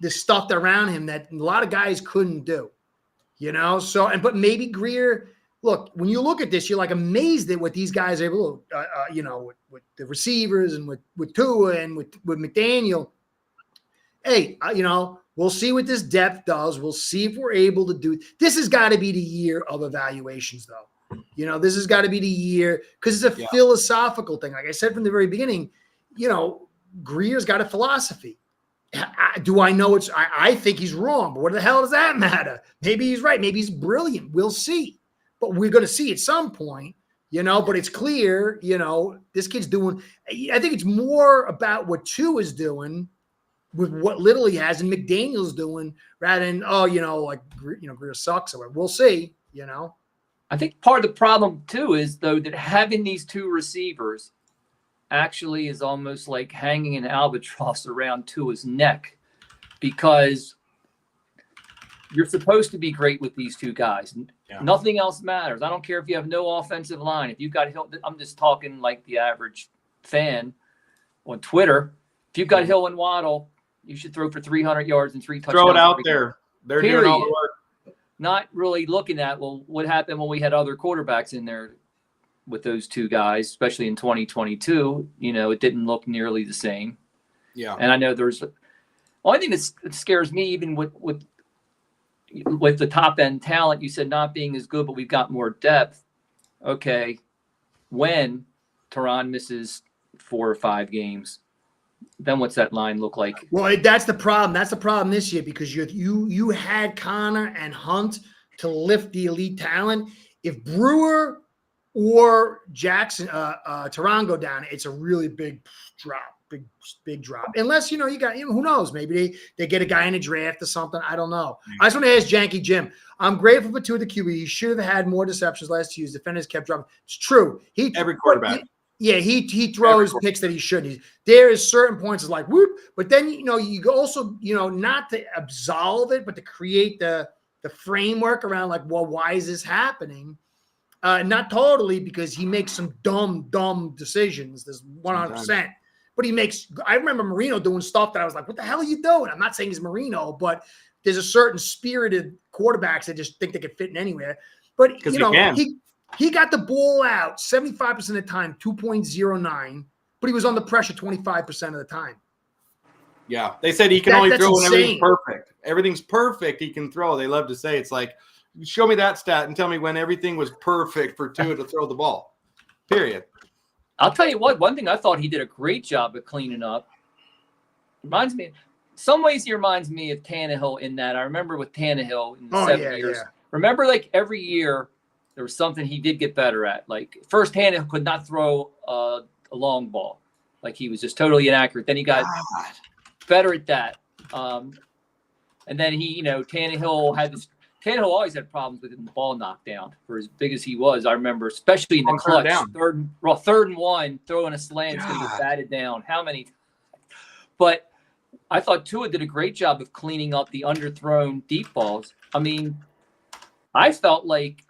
the stuff around him that a lot of guys couldn't do, but maybe Greer. Look, when you look at this, you're like amazed at what these guys are able to, with the receivers and with Tua and with McDaniel. Hey, we'll see what this depth does. We'll see if we're able to do. This has got to be the year of evaluations, though. This has got to be the year because it's a philosophical thing. Like I said from the very beginning, Greer's got a philosophy. Do I know I think he's wrong, but what the hell does that matter? Maybe he's right. Maybe he's brilliant. We'll see. But we're going to see at some point, but it's clear, this kid's doing. I think it's more about what Tua is doing with what little he has and McDaniel's doing rather than, Greer sucks or whatever. We'll see, I think part of the problem too is though that having these 2 receivers actually is almost like hanging an albatross around Tua's neck because you're supposed to be great with these 2 guys. Yeah. Nothing else matters. I don't care if you have no offensive line. If you've got Hill, I'm just talking like the average fan on Twitter. If you've got Hill and Waddle, you should throw for 300 yards and 3 touchdowns. Throw it out there. They're doing all the work. Not really looking at, what happened when we had other quarterbacks in there with those 2 guys, especially in 2022. It didn't look nearly the same. Yeah. And I know there's – only thing that scares me even with the top-end talent, you said not being as good, but we've got more depth. Okay, when Terron misses 4 or 5 games, then what's that line look like? Well, that's the problem. That's the problem this year because you had Connor and Hunt to lift the elite talent. If Brewer or Jackson, Terron go down, it's a really big drop, big drop. Unless, you got, who knows? Maybe they get a guy in a draft or something. I don't know. I just want to ask Janky Jim. I'm grateful for Tua the QB. He should have had more deceptions last year. His defenders kept dropping. It's true. Every quarterback. He throws picks that he shouldn't. There is certain points it's like whoop, but then you also not to absolve it, but to create the framework around like, well, why is this happening? Not totally because he makes some dumb decisions. There's 100%, but he makes. I remember Marino doing stuff that I was like, what the hell are you doing? I'm not saying he's Marino, but there's a certain spirited quarterbacks that just think they could fit in anywhere. But he got the ball out 75% of the time, 2.09. but he was under pressure 25% of the time. Yeah, they said he can only throw when everything's insane. perfect. Everything's perfect. He can throw. They love to say it's like, show me that stat and tell me when everything was perfect for Tua to throw the ball. Period. I'll tell you what. One thing I thought he did a great job of cleaning up. Reminds me, some ways he reminds me of Tannehill in that I remember with Tannehill in the 7 years. Yeah. Remember, like every year there was something he did get better at. Like first, Tannehill could not throw a long ball. Like he was just totally inaccurate. Then he got better at that. And then Tannehill always had problems with the ball knocked down for as big as he was. I remember, especially in the clutch, third and one, throwing a slant, it's going to get batted down. How many? But I thought Tua did a great job of cleaning up the underthrown deep balls. I mean, I felt like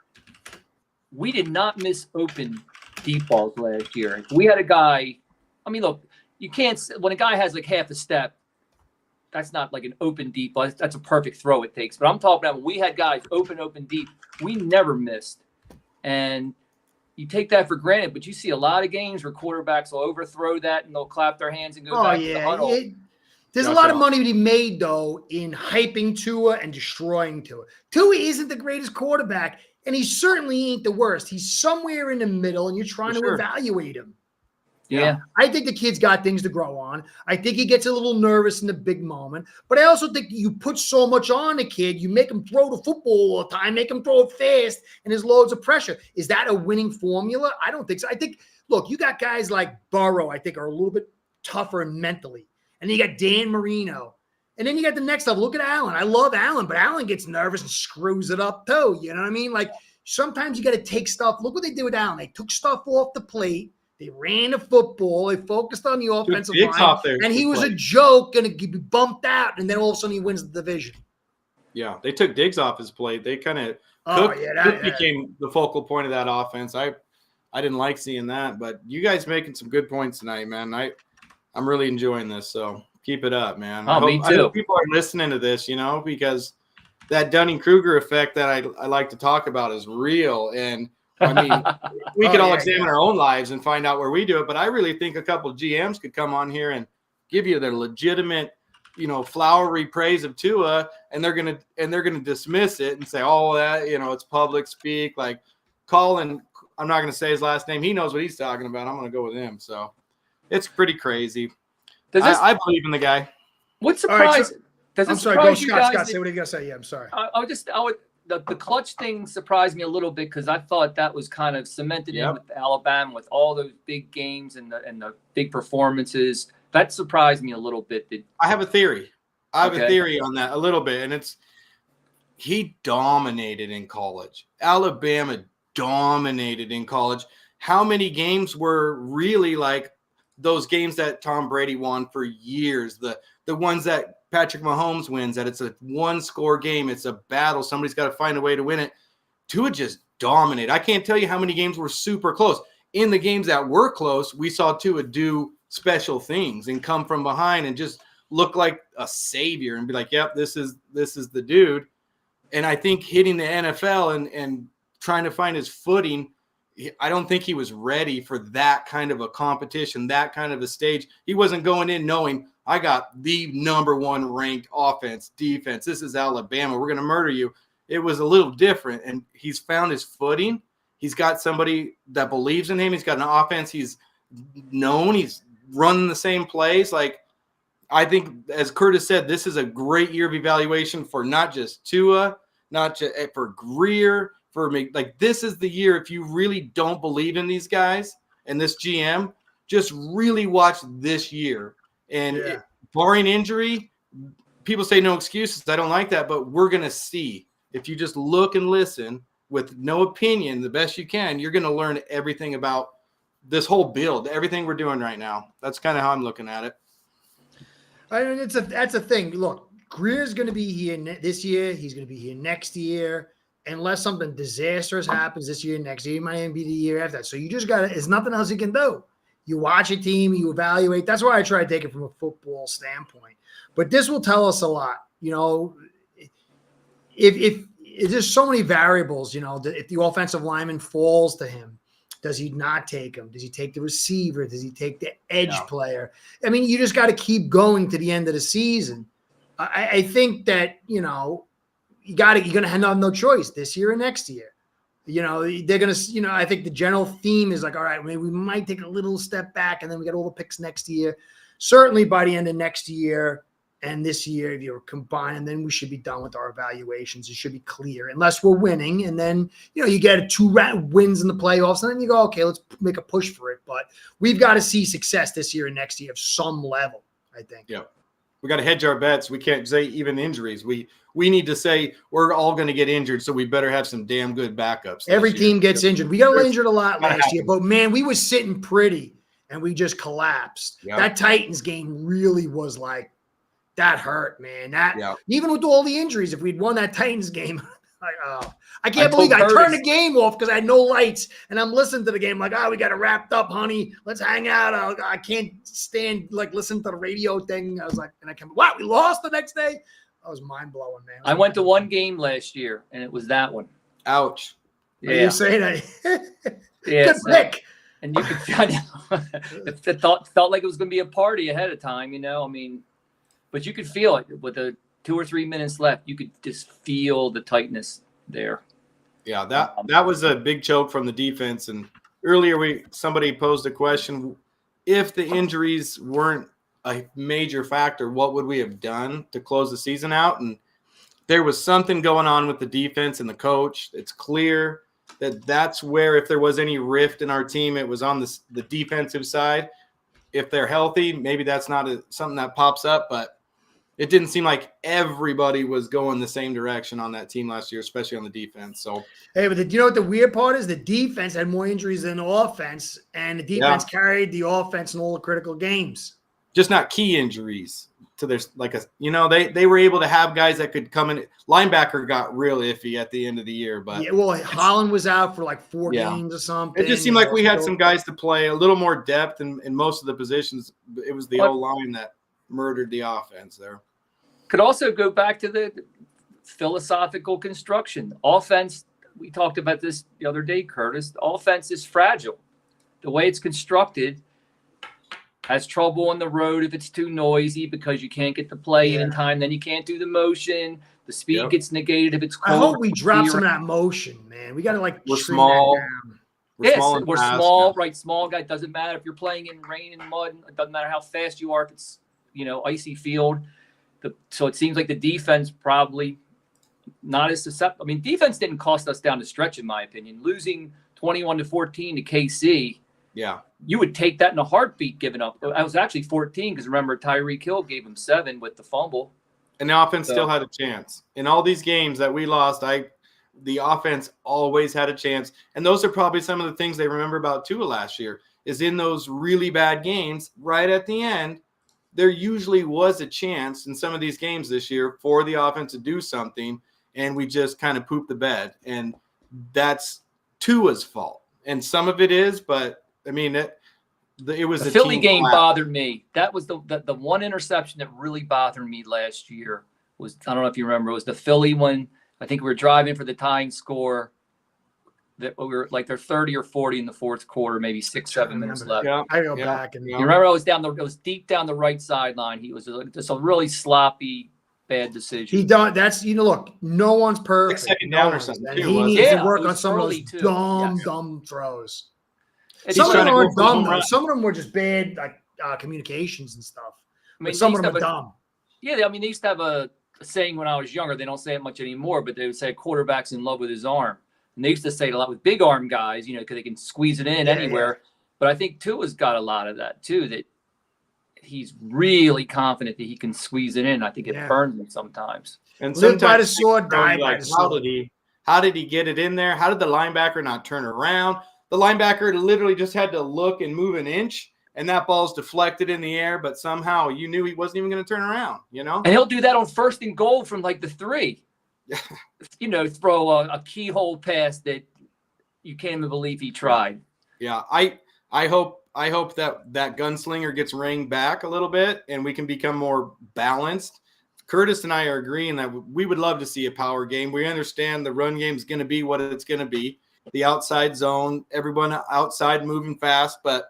we did not miss open deep balls last year. If we had a guy, I mean, look, you can't, when a guy has like half a step, that's not like an open deep ball. That's a perfect throw it takes. But I'm talking about when we had guys open deep, we never missed. And you take that for granted, but you see a lot of games where quarterbacks will overthrow that and they'll clap their hands and go back to the huddle. There's a lot of money to be made, though, in hyping Tua and destroying Tua. Tua isn't the greatest quarterback, and he certainly ain't the worst. He's somewhere in the middle, and you're trying to evaluate him. Yeah. I think the kid's got things to grow on. I think he gets a little nervous in the big moment. But I also think you put so much on a kid, you make him throw the football all the time, make him throw it fast, and there's loads of pressure. Is that a winning formula? I don't think so. I think, look, you got guys like Burrow, I think, are a little bit tougher mentally. And then you got Dan Marino. And then you got the next level. Look at Allen. I love Allen, but Allen gets nervous and screws it up too. You know what I mean? Like sometimes you got to take stuff. Look what they did with Allen. They took stuff off the plate. They ran the football. They focused on the offensive line. And he was a joke and be bumped out. And then all of a sudden he wins the division. Yeah, they took Diggs off his plate. They kind of Cook became the focal point of that offense. I didn't like seeing that, but you guys making some good points tonight, man. I'm really enjoying this, so keep it up, man. Me too. I hope people are listening to this, because that Dunning-Kruger effect that I like to talk about is real. And, I mean, we could all examine our own lives and find out where we do it, but I really think a couple of GMs could come on here and give you their legitimate, flowery praise of Tua, and they're gonna dismiss it and say, oh, that, it's public speak. Like Colin, I'm not going to say his last name. He knows what he's talking about. I'm going to go with him, so. It's pretty crazy. I believe in the guy. What surprise? I'm sorry. Go, Scott. Say what you got to say. Yeah, I'm sorry. The clutch thing surprised me a little bit because I thought that was kind of cemented in with Alabama with all those big games and the big performances. That surprised me a little bit. I have a theory. I have a theory on that a little bit, and it's he dominated in college. Alabama dominated in college. How many games were really like those games that Tom Brady won for years, the ones that Patrick Mahomes wins, that it's a one-score game, it's a battle, somebody's got to find a way to win it. Tua just dominated. I can't tell you how many games were super close. In the games that were close, we saw Tua do special things and come from behind and just look like a savior and be like, yep, this is the dude. And I think hitting the NFL and trying to find his footing, I don't think he was ready for that kind of a competition, that kind of a stage. He wasn't going in knowing I got the number one ranked offense, defense. This is Alabama. We're going to murder you. It was a little different, and he's found his footing. He's got somebody that believes in him. He's got an offense he's known. He's running the same plays. Like, I think, as Curtis said, this is a great year of evaluation for not just Tua, not just for Greer, for me. Like, this is the year, if you really don't believe in these guys and this GM, just really watch this year. And barring injury, people say no excuses. I don't like that, but we're going to see. If you just look and listen with no opinion, the best you can, you're going to learn everything about this whole build, everything we're doing right now. That's kind of how I'm looking at it. I mean, that's a thing. Look, Greer's going to be here this year. He's going to be here next year. Unless something disastrous happens this year, next year, it might even be the year after that. So you just got to – there's nothing else you can do. You watch a team, you evaluate. That's why I try to take it from a football standpoint. But this will tell us a lot. If there's so many variables, if the offensive lineman falls to him, Does he not take him? Does he take the receiver? Does he take the edge player? I mean, you just got to keep going to the end of the season. I think that, you're going to have no choice this year or next year. They're going to, I think the general theme is like, all right, maybe we might take a little step back and then we get all the picks next year. Certainly by the end of next year and this year, if you're combined, then we should be done with our evaluations. It should be clear unless we're winning. And then, you get 2 wins in the playoffs and then you go, okay, let's make a push for it. But we've got to see success this year and next year of some level, I think. Yeah. We got to hedge our bets. We can't say even injuries. We need to say we're all going to get injured, so we better have some damn good backups. Every team gets injured. We got injured a lot last year, but man, we was sitting pretty and we just collapsed. Yep. That Titans game really was like, that hurt, man. Even with all the injuries, if we'd won that Titans game, I can't believe I turned the game off because I had no lights and I'm listening to the game like, we got it wrapped up, honey. Let's hang out. I can't stand listen to the radio thing. I was like, and I came, wow, we lost the next day. That was mind blowing, man. I went to one game last year and it was that one. Ouch. Yeah. You're saying that? Yeah. Good pick. And you could it felt like it was going to be a party ahead of time, but you could feel it with the 2 or 3 minutes left. You could just feel the tightness there. Yeah, that was a big choke from the defense. And earlier somebody posed a question: if the injuries weren't a major factor, what would we have done to close the season out? And there was something going on with the defense and the coach. It's clear that's where, if there was any rift in our team, it was on the defensive side. If they're healthy, maybe that's not something that pops up, but it didn't seem like everybody was going the same direction on that team last year, especially on the defense. So, hey, but you know what the weird part is? The defense had more injuries than the offense, and the defense carried the offense in all the critical games. Just not key injuries to their they were able to have guys that could come in. Linebacker got real iffy at the end of the year, but Holland was out for like 4 games or something. It just seemed like we had some guys to play a little more depth in most of the positions. It was the O-line that murdered the offense there. Could also go back to the philosophical construction. Offense, we talked about this the other day, Curtis. The offense is fragile. The way it's constructed has trouble on the road if it's too noisy because you can't get the play in time. Then you can't do the motion. The speed gets negated if it's cold. I hope we drop some of that motion, man. We got to we're small. We're small, right? Small guy. Doesn't matter if you're playing in rain and mud. It doesn't matter how fast you are if it's icy field. So it seems like the defense probably not as susceptible. I mean, defense didn't cost us down the stretch, in my opinion. Losing 21-14 to KC. Yeah. You would take that in a heartbeat, giving up. I was actually 14 because remember Tyreek Hill gave him 7 with the fumble. And the offense still had a chance. In all these games that we lost, the offense always had a chance. And those are probably some of the things they remember about Tua last year, is in those really bad games, right at the end, there usually was a chance in some of these games this year for the offense to do something, and we just kind of pooped the bed. And that's Tua's fault. And some of it is, but I mean, it was the Philly game bothered me. That was the one interception that really bothered me last year. Was, I don't know if you remember, it was the Philly one. I think we were driving for the tying score. That we were like they're 30 or 40 in the fourth quarter, maybe 6-7 minutes left. Yeah, I go back and you remember it was deep down the right sideline. He was just a really sloppy, bad decision. He done that's look, no one's perfect. Second down or something. He needs to work on some of those dumb throws. Some of them aren't dumb though. Some of them were just bad communications and stuff. I mean, some of them are dumb. Yeah, I mean they used to have a saying when I was younger. They don't say it much anymore, but they would say quarterback's in love with his arm. And they used to say it a lot with big arm guys, because they can squeeze it in anywhere. Yeah. But I think Tua's got a lot of that too, that he's really confident that he can squeeze it in. I think it burns him sometimes. And live by the sword, die by the sword. How did he get it in there? How did the linebacker not turn around? The linebacker literally just had to look and move an inch, and that ball's deflected in the air, but somehow you knew he wasn't even going to turn around, And he'll do that on 1st and goal from like the 3. Throw a keyhole pass that you can't even believe he tried. Yeah, I hope that gunslinger gets reined back a little bit and we can become more balanced. Curtis and I are agreeing that we would love to see a power game. We understand the run game is going to be what it's going to be. the outside zone, everyone outside moving fast, but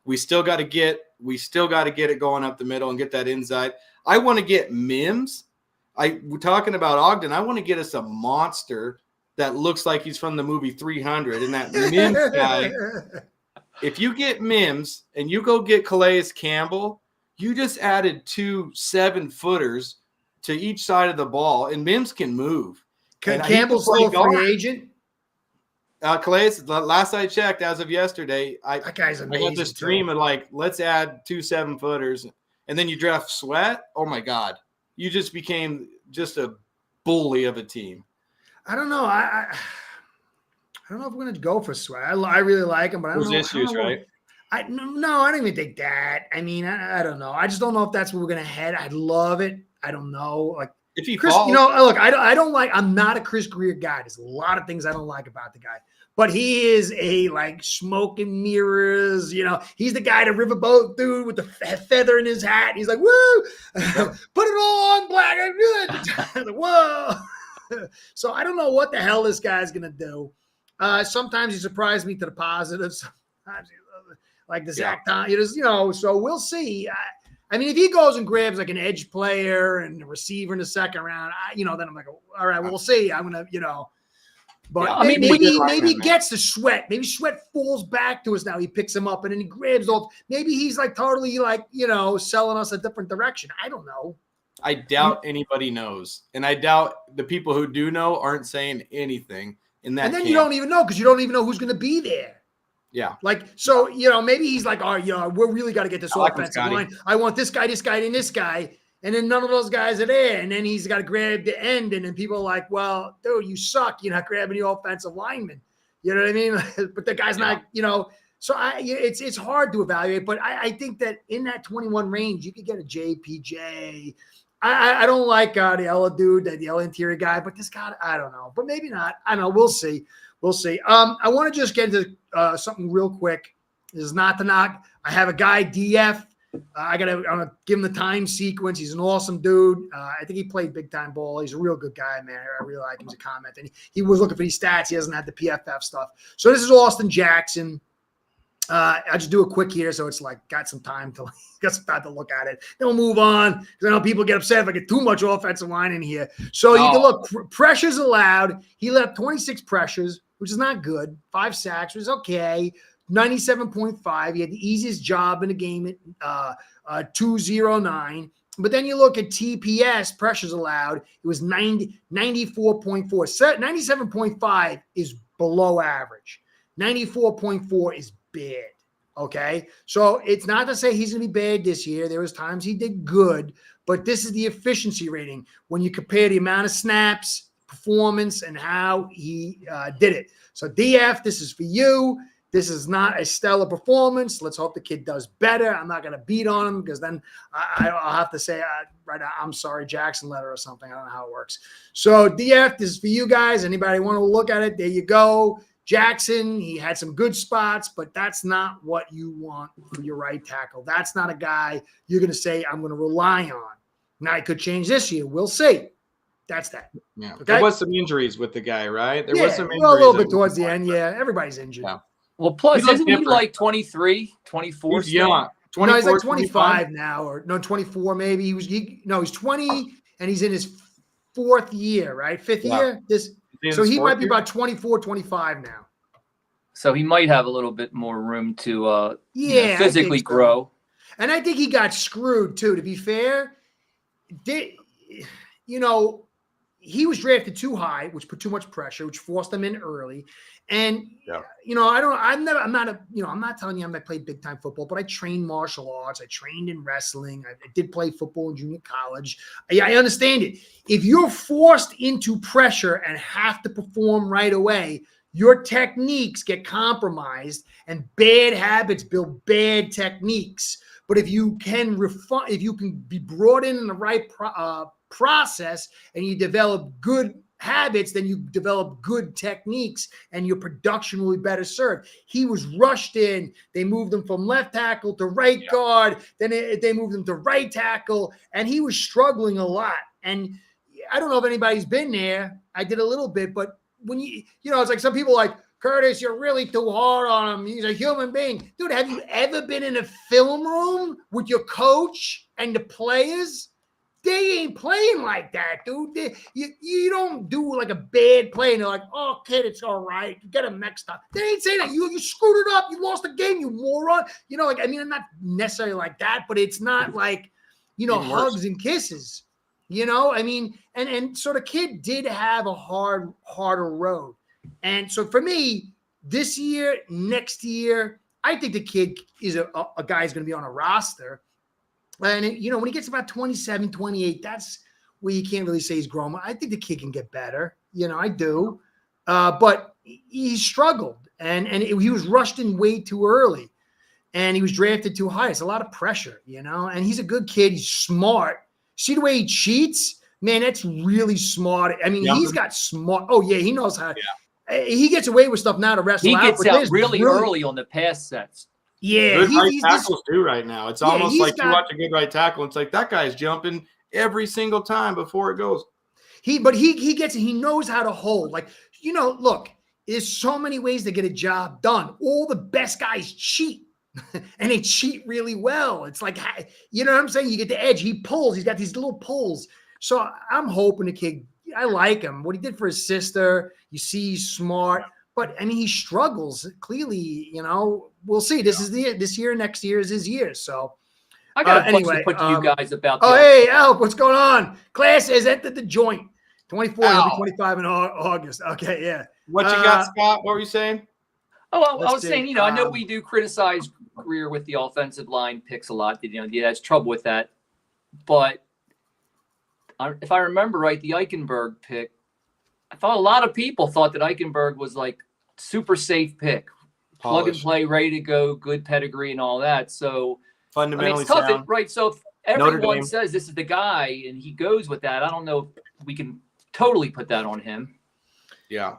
we still got to get it going up the middle and get that inside. I want to get Mims. We're talking about Ogden. I want to get us a monster that looks like he's from the movie 300. And that Mims guy, if you get Mims and you go get Calais Campbell, you just added 2 7-footers to each side of the ball, and Mims can move. Campbell's still a free agent? Calais, last I checked, as of yesterday, that guy's amazing. I got this dream of let's add 2 7-footers, and then you draft Sweat. Oh my God, you just became just a bully of a team. I don't know. I don't know if we're going to go for Sweat. I really like him, but I don't know. Those issues, right? No, I don't even think that. I mean, I don't know. I just don't know if that's where we're going to head. I'd love it. I don't know. Like, if he Chris, falls, look, I don't like. I'm not a Chris Greer guy. There's a lot of things I don't like about the guy, but he is a smoke and mirrors. He's the guy, the riverboat dude with the feather in his hat. He's like, woo, put it all on black and good. Whoa. So I don't know what the hell this guy's gonna do. Sometimes he surprised me to the positive. Sometimes like the Zach Tom, so we'll see. I mean, if he goes and grabs an edge player and a receiver in the second round, then I'm like, all right, we'll see. I'm gonna, but maybe he gets the Sweat. Maybe Sweat falls back to us now. He picks him up and then he grabs off. Maybe he's totally selling us a different direction. I don't know. I doubt anybody knows, and I doubt the people who do know aren't saying anything in that. And then camp. you don't even know because you don't even know who's going to be there. Yeah. So, maybe he's like, all right, we're really got to get this offensive line. I want this guy, and this guy. And then none of those guys are there. And then he's got to grab the end. And then people are like, well, dude, you suck. You're not grabbing the offensive lineman. You know what I mean? But the guy's not, so it's hard to evaluate. But I think that in that 21 range, you could get a JPJ. I don't like the Ella dude, the Ella interior guy. But this guy, I don't know. But maybe not. I don't know. We'll see. We'll see. I want to just get into something real quick. This is not to knock. I have a guy, DF. I'm gonna give him the time sequence. He's an awesome dude. I think he played big time ball. He's a real good guy, man. I really like him as a comment. And he was looking for these stats. He hasn't had the PFF stuff. So this is Austin Jackson. I'll just do it quick here, so it's got some time to look at it. Then we'll move on because I know people get upset if I get too much offensive line in here. So you can look pressures allowed. He let up 26 pressures, which is not good. 5 sacks, which is okay. 97.5. He had the easiest job in the game at 209. But then you look at TPS, pressures allowed. It was 94.4. 97.5 is below average. 94.4 is bad. Okay. So it's not to say he's going to be bad this year. There was times he did good, but this is the efficiency rating when you compare the amount of snaps, performance, and how he did it. So DF, this is for you. This is not a stellar performance. Let's hope the kid does better. I'm not going to beat on him because then I'll have to say, I'm sorry, Jackson letter or something. I don't know how it works. So DF, this is for you guys. Anybody want to look at it? There you go. Jackson, he had some good spots, but that's not what you want for your right tackle. That's not a guy you're going to say, I'm going to rely on. Now, it could change this year. We'll see. That's that. Yeah. Okay? There was some injuries with the guy, right? There was some injuries. Well, a little bit towards the end. Yeah. Everybody's injured. Yeah. Well, plus, He isn't he 23, 24? He's young. No, he's 25 now, or 24 maybe. He's 20, and he's in his 4th year, right? 5th year? So he might be about 24, 25 now. So he might have a little bit more room to physically so. grow. And I think he got screwed too, to be fair. He was drafted too high, which put too much pressure, which forced him in early. And I'm not telling you I'm not played big time football, but I trained martial arts. I trained in wrestling. I did play football in junior college. I understand it. If you're forced into pressure and have to perform right away, your techniques get compromised and bad habits build bad techniques. But if you can be brought in the right process and you develop good habits, then you develop good techniques and your production will be better served. He was rushed in. They moved him from left tackle to right guard. Then they moved him to right tackle, and he was struggling a lot. And I don't know if anybody's been there. I did a little bit, but when it's like some people Curtis, you're really too hard on him. He's a human being. Dude, have you ever been in a film room with your coach and the players? They ain't playing like that, dude. You don't do like a bad play and they're like, oh, kid, it's all right. Get him next time. They ain't saying that. You screwed it up. You lost the game, you moron. You know, like, I mean, not necessarily like that, but it's not like, you know, hugs and kisses. You know, I mean, and so the kid did have a harder road. And so for me, this year, next year, I think the kid is a guy who's going to be on a roster. And, you know, when he gets about 27, 28, that's where you can't really say he's grown. I think the kid can get better. You know, I do. But he struggled. And he was rushed in way too early. And he was drafted too high. It's a lot of pressure, you know. And he's a good kid. He's smart. See the way he cheats? Man, that's really smart. I mean, he's got smart. Oh, yeah, he knows how. Yeah. He gets away with stuff now to wrestle out. He gets out really early on the pass sets. Yeah, good right tackles do right now. It's almost like you watch a good right tackle. It's like that guy's jumping every single time before it goes. He knows how to hold. Like, you know, look, there's so many ways to get a job done. All the best guys cheat, and they cheat really well. It's like, you know what I'm saying? You get the edge. He pulls. He's got these little pulls. So I'm hoping the kid. I like him. What he did for his sister. You see, he's smart. But I mean, he struggles clearly. You know, we'll see. This year, next year is his year. So I got a question to put to you guys about. Hey, Alp, what's going on? Class has entered the joint. 24, he'll be 25 in August. Okay, yeah. What you got, Scott? What were you saying? Oh, I was saying, you know, I know we do criticize Greer with the offensive line picks a lot. You know, he has trouble with that. But if I remember right, the Eichenberg pick, I thought a lot of people thought that Eichenberg was like super safe pick, plug and play, ready to go, good pedigree and all that. So fundamentally it's tough, sound. Right? So if everyone says this is the guy and he goes with that, I don't know if we can totally put that on him. Yeah,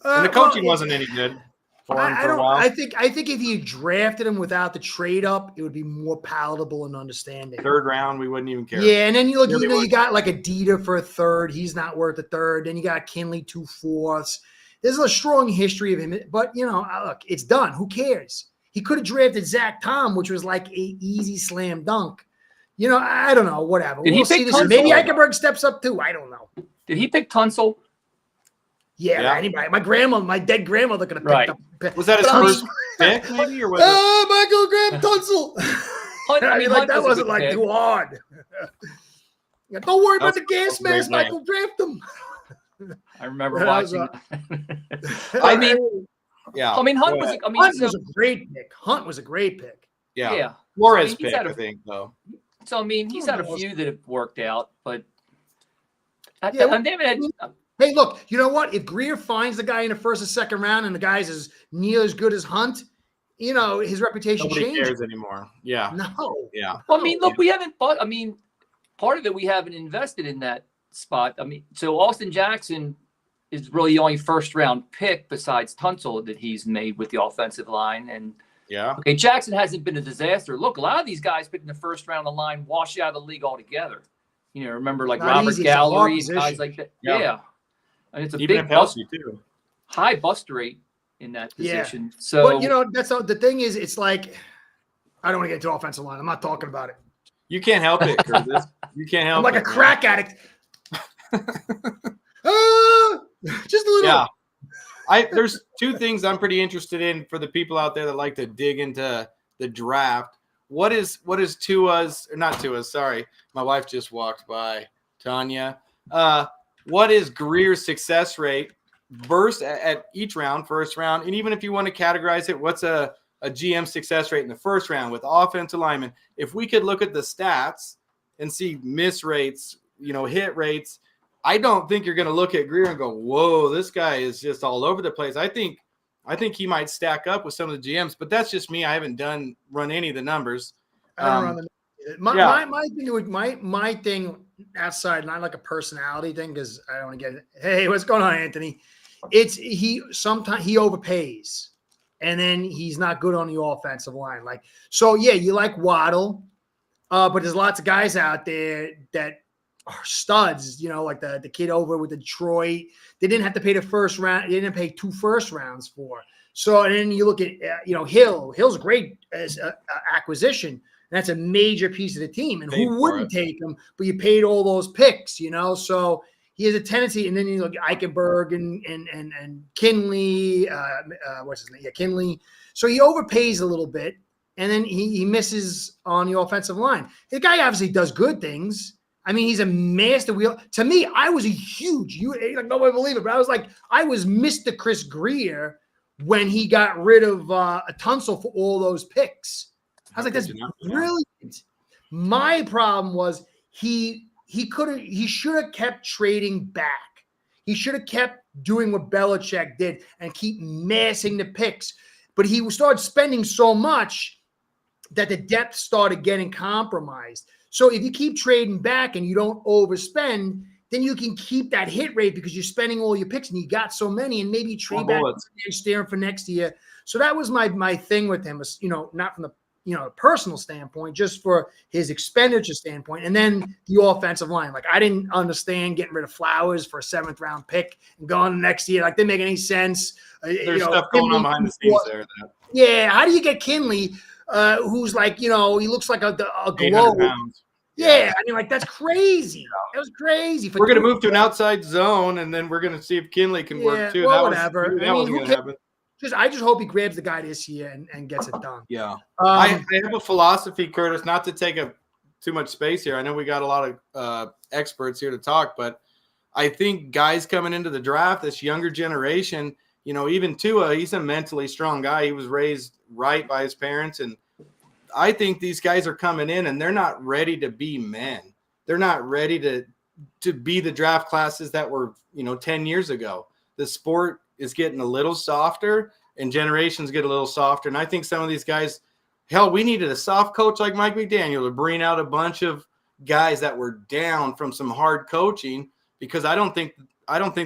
and the coaching wasn't any good for him for a while. I think if you drafted him without the trade up, it would be more palatable and understanding. Third round, we wouldn't even care. Yeah, and then you look, you got like a Dieter for a third. He's not worth a third. Then you got Kinley 2/4. There's a strong history of him, but you know, look, it's done. Who cares? He could have drafted Zach Tom, which was like a easy slam dunk. You know, I don't know. Whatever. We'll see this. Maybe Eichenberg steps up too. I don't know. Did he pick Tunsil? Yeah. Anybody. My dead grandmother could have picked up. Was that his first pick, maybe, or was Michael Graham Tunsil. I mean, like that wasn't like too hard. Don't worry about the gas mask, Michael. Draft him. I remember watching. I mean, Hunt was a great pick. Hunt was a great pick. Yeah. Flores pick, I think, though. So I mean, he's had a few that have worked out, but hey, look, you know what? If Greer finds the guy in the first or second round and the guy's as near as good as Hunt, you know, his reputation changes. Nobody cares changes. Anymore. Yeah. No. Yeah. Well, I mean, look, we haven't bought. I mean, part of it we haven't invested in that spot. I mean, so Austin Jackson is really the only first round pick besides Tunsil that he's made with the offensive line. And okay, Jackson hasn't been a disaster. Look, a lot of these guys picking the first round of the line wash out of the league altogether. You know, remember like Robert Gallery and guys like that. Yeah. And it's a big high bust rate in that position. Yeah. So, but you know, that's the thing is, it's like, I don't want to get into offensive line. I'm not talking about it. You can't help it, Curtis. You can't help it. I'm like a crack addict. Just a little. Yeah. There's two things I'm pretty interested in for the people out there that like to dig into the draft. What is Tua's, or not Tua's, sorry. My wife just walked by, Tanya. What is Greer's success rate versus at each round, first round? And even if you want to categorize it, what's a GM success rate in the first round with offensive linemen? If we could look at the stats and see miss rates, you know, hit rates, I don't think you're going to look at Greer and go, whoa, this guy is just all over the place. I think he might stack up with some of the GMs, but that's just me. I haven't run any of the numbers. I don't run my thing outside, not like a personality thing, because I don't want to get it. Hey, what's going on, Anthony? Sometimes he overpays, and then he's not good on the offensive line. Like, so yeah, you like Waddle, but there's lots of guys out there that are studs, like the kid over with Detroit. They didn't have to pay the first round. They didn't pay 2 first rounds for. So, and then you look at, Hill. Hill's great as an acquisition. That's a major piece of the team. And who wouldn't take him? But you paid all those picks, So he has a tendency. And then you look at Eichenberg and Kinley. What's his name? Yeah, Kinley. So he overpays a little bit. And then he misses on the offensive line. The guy obviously does good things. I mean, he's a master wheel. To me, I was a huge, nobody believe it, but I was Mr. Chris Greer when he got rid of Tunsil for all those picks. I was like, that's brilliant. My problem was he should have kept trading back. He should have kept doing what Belichick did and keep massing the picks. But he started spending so much that the depth started getting compromised. So if you keep trading back and you don't overspend, then you can keep that hit rate because you're spending all your picks and you got so many, and maybe you trade back and staring for next year. So that was my thing with him, not from the personal standpoint, just for his expenditure standpoint. And then the offensive line. Like, I didn't understand getting rid of Flowers for a 7th round pick and going the next year. Like, didn't make any sense. There's stuff going on behind the scenes there. Yeah. How do you get Kinley, who's he looks like a globe? Yeah, I mean, that's crazy. That was crazy. We're going to move to an outside zone, and then we're going to see if Kinley can work too. Well, whatever. That wasn't going to happen. I just hope he grabs the guy this year and gets it done. Yeah. I have a philosophy, Curtis, not to take up too much space here. I know we got a lot of experts here to talk, but I think guys coming into the draft, this younger generation, even Tua, he's a mentally strong guy. He was raised right by his parents, and I think these guys are coming in and they're not ready to be men. They're not ready to be the draft classes that were, 10 years ago. The sport is getting a little softer and generations get a little softer. And I think some of these guys, hell, we needed a soft coach like Mike McDaniel to bring out a bunch of guys that were down from some hard coaching, because I don't think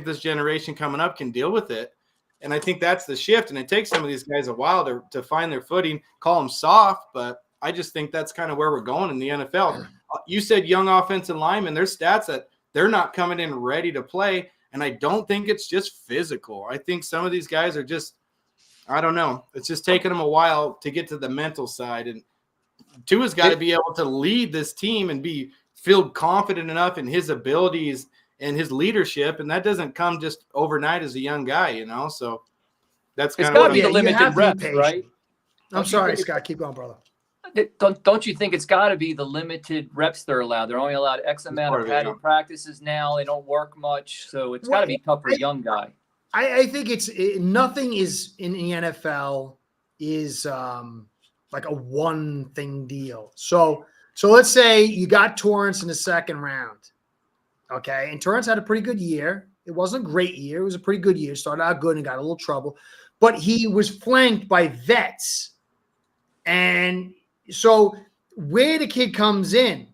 this generation coming up can deal with it. And I think that's the shift. And it takes some of these guys a while to find their footing, call them soft, but I just think that's kind of where we're going in the NFL. You said young offensive linemen, there's stats that they're not coming in ready to play. And I don't think it's just physical. I think some of these guys are just, I don't know. It's just taking them a while to get to the mental side. And Tua's got to be able to lead this team and feel confident enough in his abilities and his leadership. And that doesn't come just overnight as a young guy, So that's kind of got to be the limited reps, right? I'm sorry, Scott. Keep going, brother. Don't you think it's got to be the limited reps they're allowed? They're only allowed X amount of padded practices now. They don't work much, so it's got to be tough for a young guy. I think nothing is in the NFL is like a one thing deal. So let's say you got Torrance in the 2nd round, okay, and Torrance had a pretty good year. It wasn't a great year. It was a pretty good year. Started out good and got a little trouble, but he was flanked by vets, and so where the kid comes in,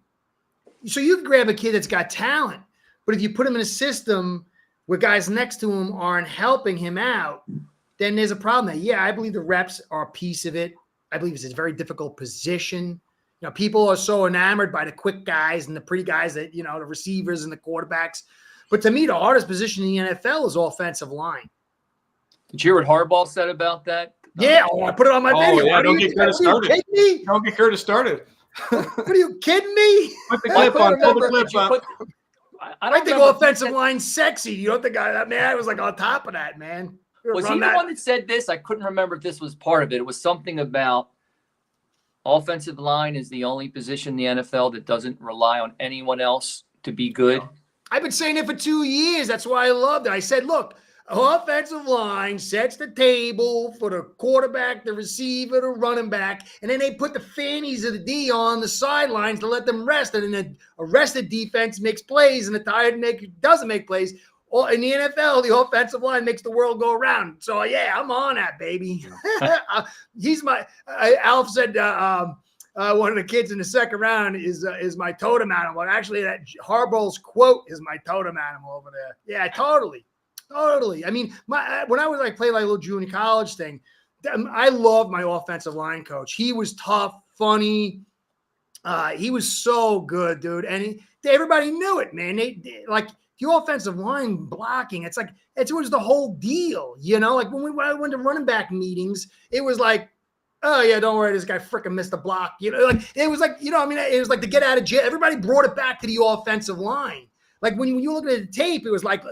so you can grab a kid that's got talent, but if you put him in a system where guys next to him aren't helping him out, then there's a problem there. Yeah, I believe the reps are a piece of it. I believe it's a very difficult position. People are so enamored by the quick guys and the pretty guys that, the receivers and the quarterbacks. But to me, the hardest position in the NFL is offensive line. Did you hear what Harbaugh said about that? Yeah, I put it on my video. Yeah, don't get Curtis started. Don't get Curtis started. What are you kidding me? Put the clip on. Pull the clip up. I think offensive line's sexy. You don't think I was like on top of that, man. Was he the one that said this? I couldn't remember if this was part of it. It was something about offensive line is the only position in the NFL that doesn't rely on anyone else to be good. I've been saying it for 2 years. That's why I loved it. I said, look, offensive line sets the table for the quarterback, the receiver, the running back, and then they put the fannies of the D on the sidelines to let them rest. And then a rested defense makes plays, and the tired doesn't make plays. In the NFL, the offensive line makes the world go around. So, yeah, I'm on that, baby. Alf said one of the kids in the 2nd round is my totem animal. Actually, that Harbaugh's quote is my totem animal over there. Yeah, totally. I mean, when I was playing like a little junior college thing, I loved my offensive line coach. He was tough, funny. He was so good, dude. And everybody knew it, man. Like the offensive line blocking, it was the whole deal, like when we went to running back meetings, it was like, oh yeah, don't worry, this guy freaking missed a block. Like it was like, it was like to get out of jail. Everybody brought it back to the offensive line. Like when you look at the tape, it was like,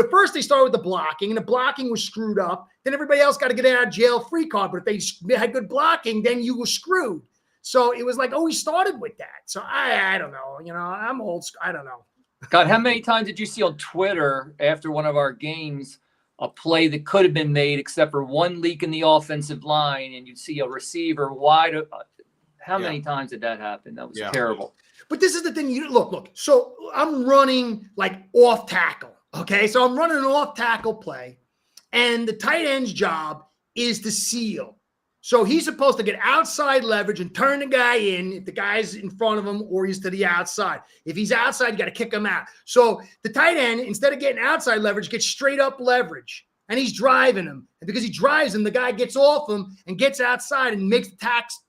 first they started with the blocking, and the blocking was screwed up. Then everybody else got to get out of jail free card. But if they had good blocking, then you were screwed. So it was like, we started with that. So I don't know. I'm old school. I don't know. God, how many times did you see on Twitter after one of our games a play that could have been made except for one leak in the offensive line, and you'd see a receiver wide? How many times did that happen? That was terrible. But this is the thing. Look. So I'm running like off tackle. Okay, so I'm running an off tackle play, and the tight end's job is to seal. So he's supposed to get outside leverage and turn the guy in if the guy's in front of him or he's to the outside. If he's outside, you got to kick him out. So the tight end, instead of getting outside leverage, gets straight up leverage, and he's driving him. And because he drives him, the guy gets off him and gets outside and makes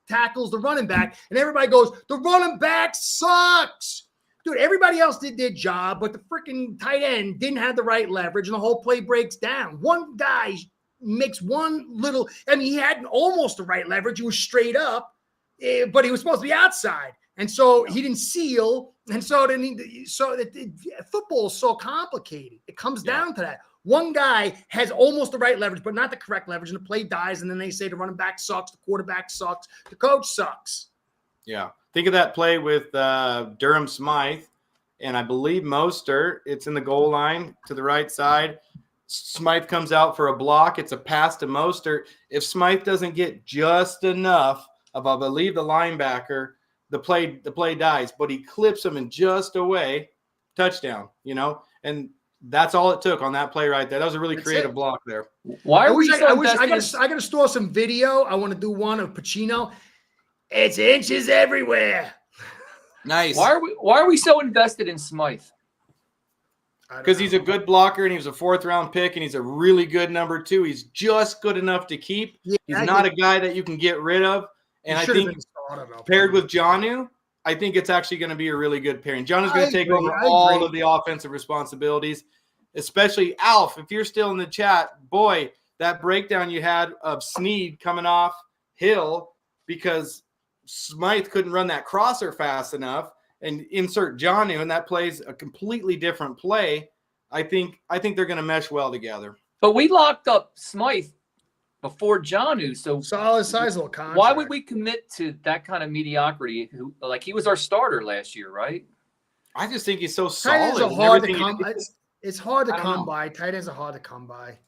tackles the running back. And everybody goes, the running back sucks. Dude, everybody else did their job, but the freaking tight end didn't have the right leverage, and the whole play breaks down. One guy makes one little, he had almost the right leverage. He was straight up, but he was supposed to be outside. And so he didn't seal. And so football is so complicated. It comes down to that. One guy has almost the right leverage, but not the correct leverage, and the play dies. And then they say the running back sucks, the quarterback sucks, the coach sucks. Yeah. Think of that play with Durham Smythe, and I believe Mostert. It's in the goal line to the right side. Smythe comes out for a block. It's a pass to Mostert. If Smythe doesn't get just enough of, I believe, the linebacker, the play dies. But he clips him in just a way, touchdown. And that's all it took on that play right there. That was a really creative block there. Why are we so I got to store some video. I want to do one of Pacino. It's inches everywhere. Nice. Why are we so invested in Smythe? Because he's a good blocker, and he was a 4th-round pick, and he's a really good number 2. He's just good enough to keep. He's not a guy that you can get rid of. And I think paired with Jonnu, I think it's actually going to be a really good pairing. Jonnu's going to take over all of the offensive responsibilities, especially Alf. If you're still in the chat, boy, that breakdown you had of Snead coming off Hill because Smythe couldn't run that crosser fast enough, and insert Jonnu, and that plays a completely different play. I think they're going to mesh well together. But we locked up Smythe before Jonnu, so solid sizable contract. Why would we commit to that kind of mediocrity? He was our starter last year, right? I just think he's so solid. It's hard to come by. Tight ends are hard to come by.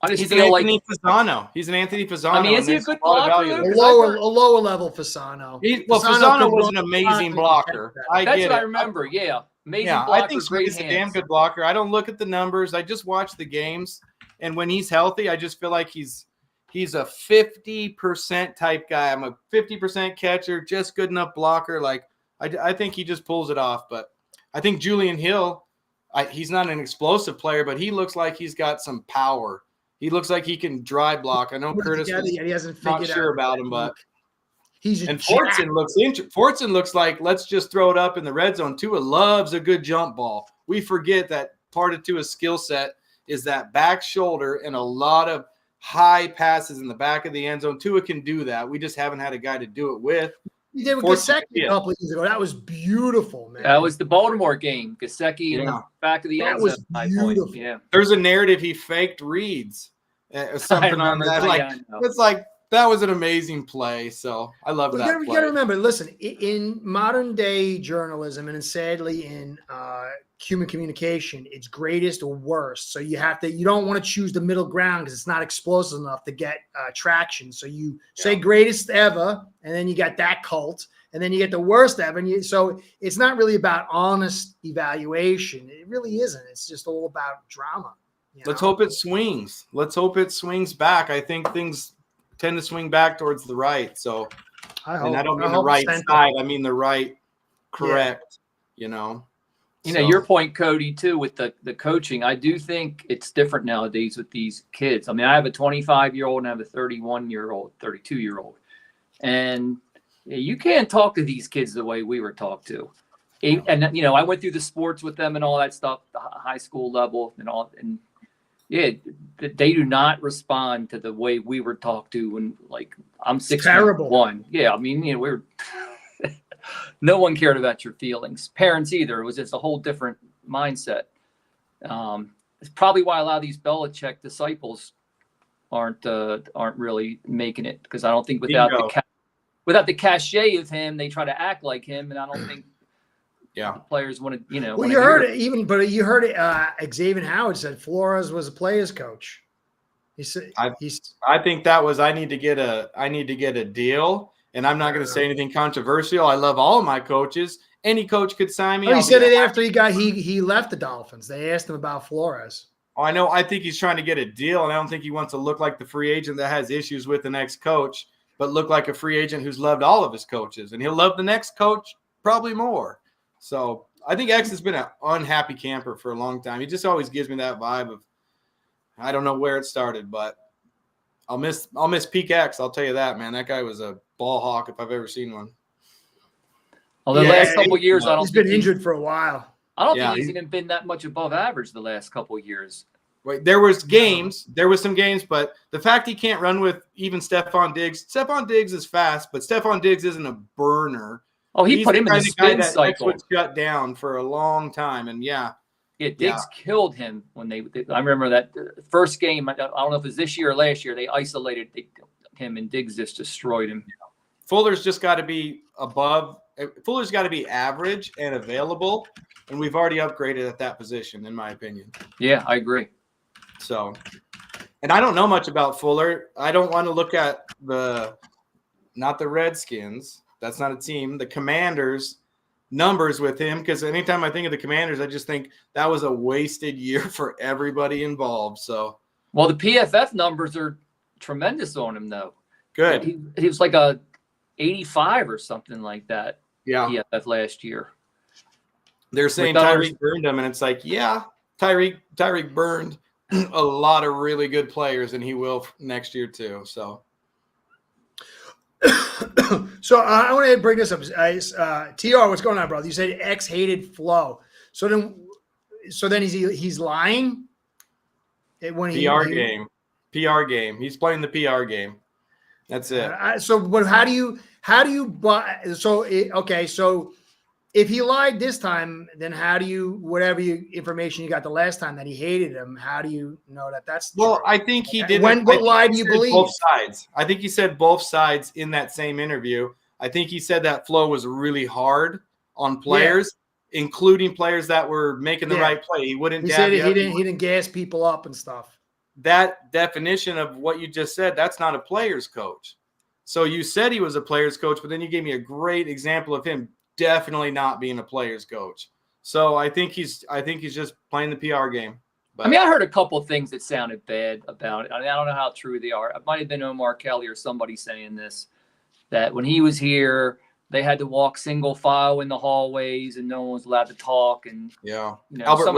He's an Anthony Fasano. He's an Anthony Fasano. Is he a good blocker? A lower level Fasano. Fasano was an amazing blocker. That's what I remember. Yeah. Amazing blocker. I think he's a damn good blocker. I don't look at the numbers. I just watch the games. And when he's healthy, I just feel like he's a 50% type guy. I'm a 50% catcher, just good enough blocker. Like I think he just pulls it off. But I think Julian Hill, he's not an explosive player, but he looks like he's got some power. He looks like he can dry block. I know Curtis he hasn't not sure about him, but Fortson looks like let's just throw it up in the red zone. Tua loves a good jump ball. We forget that part of Tua's skill set is that back shoulder and a lot of high passes in the back of the end zone. Tua can do that. We just haven't had a guy to do it with. He did with Gesicki a couple of years ago. That was beautiful, man. That was the Baltimore game. Gesicki in the back of the end zone. That was beautiful. Yeah. There's a narrative he faked reads. Something on that. It's like that was an amazing play. So I love that. You got to remember, listen, in modern day journalism and sadly in human communication, it's greatest or worst. So you don't want to choose the middle ground because it's not explosive enough to get traction. So you say greatest ever, and then you got that cult, and then you get the worst ever. And so it's not really about honest evaluation. It really isn't. It's just all about drama. Let's hope it swings. Let's hope it swings back. I think things tend to swing back towards the right. So, I don't mean the right side. I mean the right, correct, your point, Cody, too, with the coaching. I do think it's different nowadays with these kids. I mean, I have a 25-year-old and I have a 31-year-old, 32-year-old. And Yeah, you can't talk to these kids the way we were talked to. And I went through the sports with them and all that stuff, the high school level and all. And yeah, they do not respond to the way we were talked to when, like, I'm 6'1". Yeah, I mean, we're no one cared about your feelings. Parents either. It was just a whole different mindset. It's probably why a lot of these Belichick disciples aren't really making it, because I don't think without the cachet of him, they try to act like him, and I don't think the players want to. Well, you heard it. You heard it. Xavier Howard said Flores was a player's coach. He said I think that was I need to get a deal, and I'm not going to say anything controversial. I love all of my coaches. Any coach could sign me. Oh, he said it after he left the Dolphins. They asked him about Flores. Oh, I know. I think he's trying to get a deal, and I don't think he wants to look like the free agent that has issues with the next coach, but look like a free agent who's loved all of his coaches, and he'll love the next coach probably more. So I think X has been an unhappy camper for a long time. He just always gives me that vibe of, I don't know where it started, but I'll miss Peak X. I'll tell you that, man. That guy was a ball hawk if I've ever seen one. Although the last couple of years, he's been injured for a while. I don't think he's even been that much above average the last couple of years. Right. There was some games, but the fact he can't run with even Stephon Diggs is fast, but Stephon Diggs isn't a burner. Oh, he's put him in the spin cycle. Was shut down for a long time, and Diggs killed him when they. I remember that first game. I don't know if it was this year or last year. They isolated him, and Diggs just destroyed him. Fuller's just got to be above. Fuller's got to be average and available, and we've already upgraded at that position, in my opinion. Yeah, I agree. So, and I don't know much about Fuller. I don't want to look at not the Redskins. That's not a team. The Commanders numbers with him, because anytime I think of the Commanders, I just think that was a wasted year for everybody involved. So, well, the PFF numbers are tremendous on him, though. Good. He was like a 85 or something like that. Yeah. PFF last year. They're saying Tyreek burned him, and it's like, yeah, Tyreek burned a lot of really good players, and he will next year too. So. So I want to bring this up. TR, what's going on, brother? You said X hated Flo. So then he's lying. PR game. He's playing the PR game. That's it. But how do you buy? So if he lied this time, then how do you, whatever information you got the last time that he hated him, how do you know that that's true? I think he did. What lie do you believe? Both sides. I think he said both sides in that same interview. I think he said that Flo was really hard on players, including players that were making the right play. He wouldn't. He said he didn't gas people up and stuff. That definition of what you just said, that's not a player's coach. So you said he was a player's coach, but then you gave me a great example of him definitely not being a player's coach. So I think he's just playing the PR game. But, I heard a couple of things that sounded bad about it. I don't know how true they are. It might have been Omar Kelly or somebody saying this, that when he was here, they had to walk single file in the hallways and no one was allowed to talk. And Albert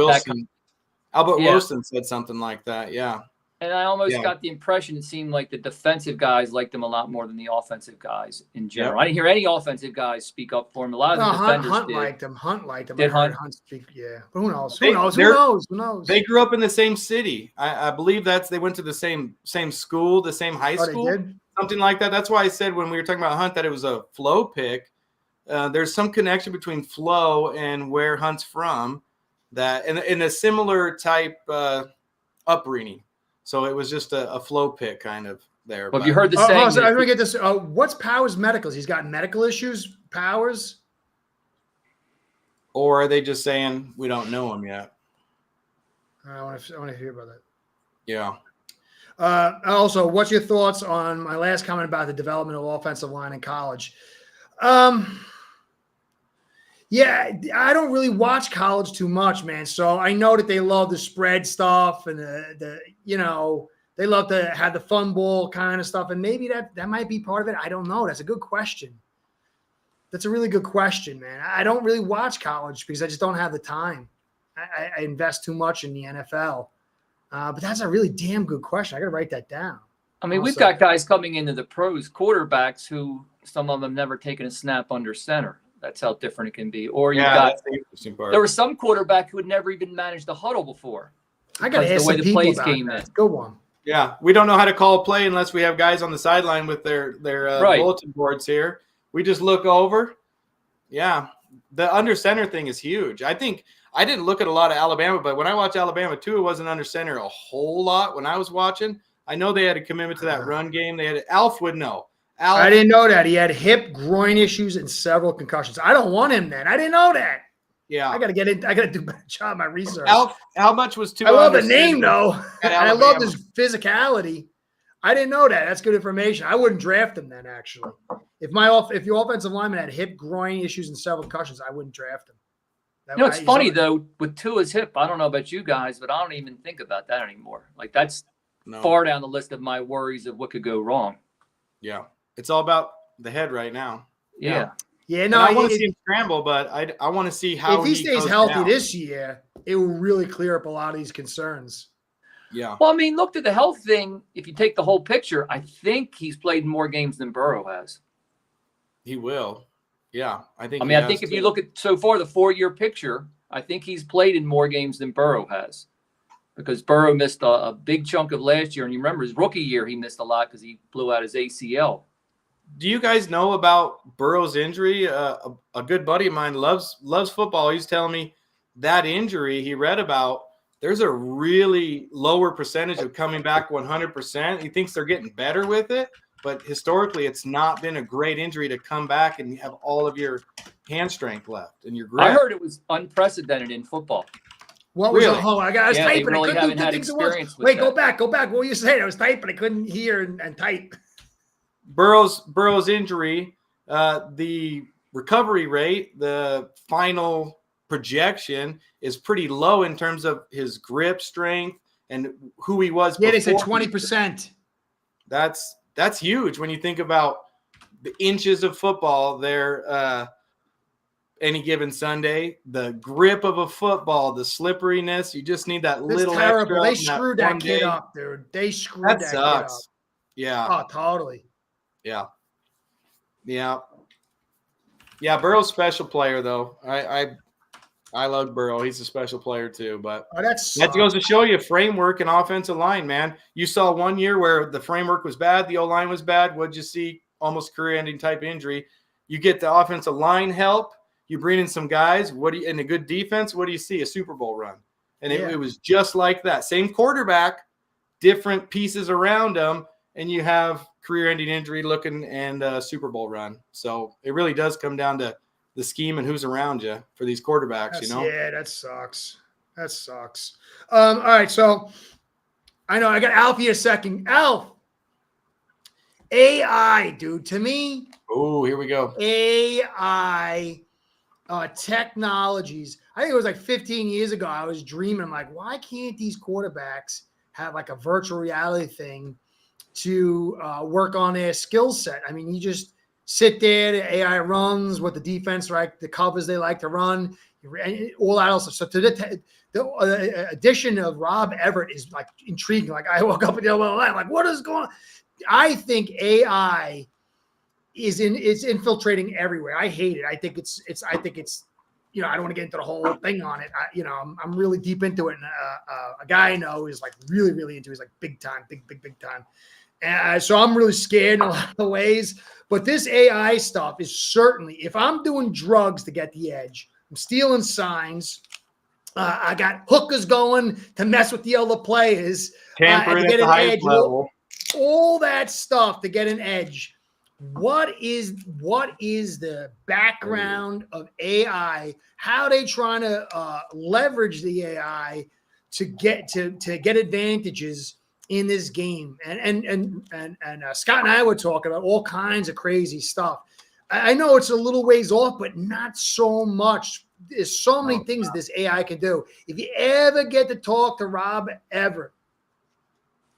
Wilson said something like that. Yeah. And I almost got the impression it seemed like the defensive guys liked him a lot more than the offensive guys in general. I didn't hear any offensive guys speak up for him. A lot of the defenders Hunt did. Hunt liked him. Did Hunt speak? Yeah. But who knows? Who knows? They grew up in the same city. I believe they went to the same school, the same high school. They did? Something like that. That's why I said when we were talking about Hunt that it was a Flo pick. There's some connection between Flo and where Hunt's from, that in a similar type upbringing. So it was just a Flo pick kind of there. Well, have you heard the saying? I'm going to get this. What's Powers' medicals? He's got medical issues, Powers? Or are they just saying we don't know him yet? I want to hear about that. Yeah. Also, what's your thoughts on my last comment about the development of offensive line in college? Yeah, I don't really watch college too much, man. So I know that they love the spread stuff and they love to have the fun ball kind of stuff. And maybe that might be part of it. I don't know. That's a good question. That's a really good question, man. I don't really watch college because I just don't have the time. I invest too much in the NFL. But that's a really damn good question. I got to write that down. I mean, I'll we've say got that. guys coming into the pros, quarterbacks who some of them never taken a snap under center. That's how different it can be. Or you've Yeah, got that's the interesting part. there was some quarterback who had never even managed the huddle before. I got to because the ask way some the people plays about came that. in. Good one. Yeah, we don't know how to call a play unless we have guys on the sideline with their Right. bulletin boards here. We just look over. Yeah, the under center thing is huge. I think I didn't look at a lot of Alabama, but when I watch Alabama too, it wasn't under center a whole lot when I was watching. I know they had a commitment to that run game. They had Alf would know. Alf, I didn't know that. He had hip, groin issues, and several concussions. I don't want him then. I didn't know that. yeah. I got to get in. I got to do a better job of my research. Alf, how much was Tua I love the under name, center though. at And I love Alabama? his physicality. I didn't know that. That's good information. I wouldn't draft him then, actually. If your offensive lineman had hip, groin issues, and several concussions, I wouldn't draft him. It's funny, though, with Tua's hip, I don't know about you guys, but I don't even think about that anymore. Like, that's far down the list of my worries of what could go wrong. Yeah, it's all about the head right now. Yeah. Yeah, And no, I want to see him scramble, but I want to see how if he stays goes healthy down. this year, it will really clear up a lot of these concerns. Yeah. Well, I mean, look at the health thing. If you take the whole picture, I think he's played more games than Burrow has. He will. Yeah, I think. I think if you look at so far the 4-year picture, I think he's played in more games than Burrow has, because Burrow missed a big chunk of last year, and you remember his rookie year he missed a lot because he blew out his ACL. Do you guys know about Burrow's injury? A good buddy of mine loves football. He's telling me that injury he read about, there's a really lower percentage of coming back 100%. He thinks they're getting better with it, but historically it's not been a great injury to come back and you have all of your hand strength left and your grip. I heard it was unprecedented in football. What was Really? I was Yeah, they typing. really I couldn't haven't do had things at experience once. with Wait, that. go back. What were you saying? I was typing. I couldn't hear and type. Burrow's injury, the recovery rate, the final projection is pretty low in terms of his grip strength and who he was. Yeah, they said before. 20%. That's huge when you think about the inches of football there. Any given Sunday, the grip of a football, the slipperiness, you just need that It's little terrible. extra. They on screwed one that kid day. up, dude. They screwed That that kid up. sucks. Yeah. Oh, totally. Yeah. Burrow's a special player, though. I love Burrow. He's a special player too. But that goes to show you framework and offensive line, man. You saw one year where the framework was bad, the O-line was bad. What'd you see? Almost career-ending type injury. You get the offensive line help. You bring in some guys. In a good defense? What do you see? A Super Bowl run. And it was just like that. Same quarterback, different pieces around him, and you have career-ending injury looking and a Super Bowl run. So it really does come down to the scheme and who's around you for these quarterbacks, Yeah, that sucks. All right, so I know I got Alf here second. Alf, AI, dude. To me, oh, here we go. AI technologies. I think it was like 15 years ago. I was dreaming. I'm like, why can't these quarterbacks have like a virtual reality thing to work on their skill set? I mean, you just sit there, the AI runs what the defense, right? The covers they like to run, all that also. So to the addition of Rob Everett is like intriguing. Like I woke up in the other line, like, what is going on? I think AI is infiltrating everywhere. I hate it. I think it's I don't want to get into the whole thing on it. I'm really deep into it. And a guy I know is like really, really into it. He's like big time, big time. So I'm really scared in a lot of ways. But this AI stuff is certainly, if I'm doing drugs to get the edge, I'm stealing signs. I got hookers going to mess with the other players. Tampering to get at the an highest edge. level. All that stuff to get an edge. What is the background of AI? How are they trying to leverage the AI to get advantages in this game? And Scott and I were talking about all kinds of crazy stuff. I know it's a little ways off, but not so much. There's so many things this AI can do. If you ever get to talk to Rob Everett,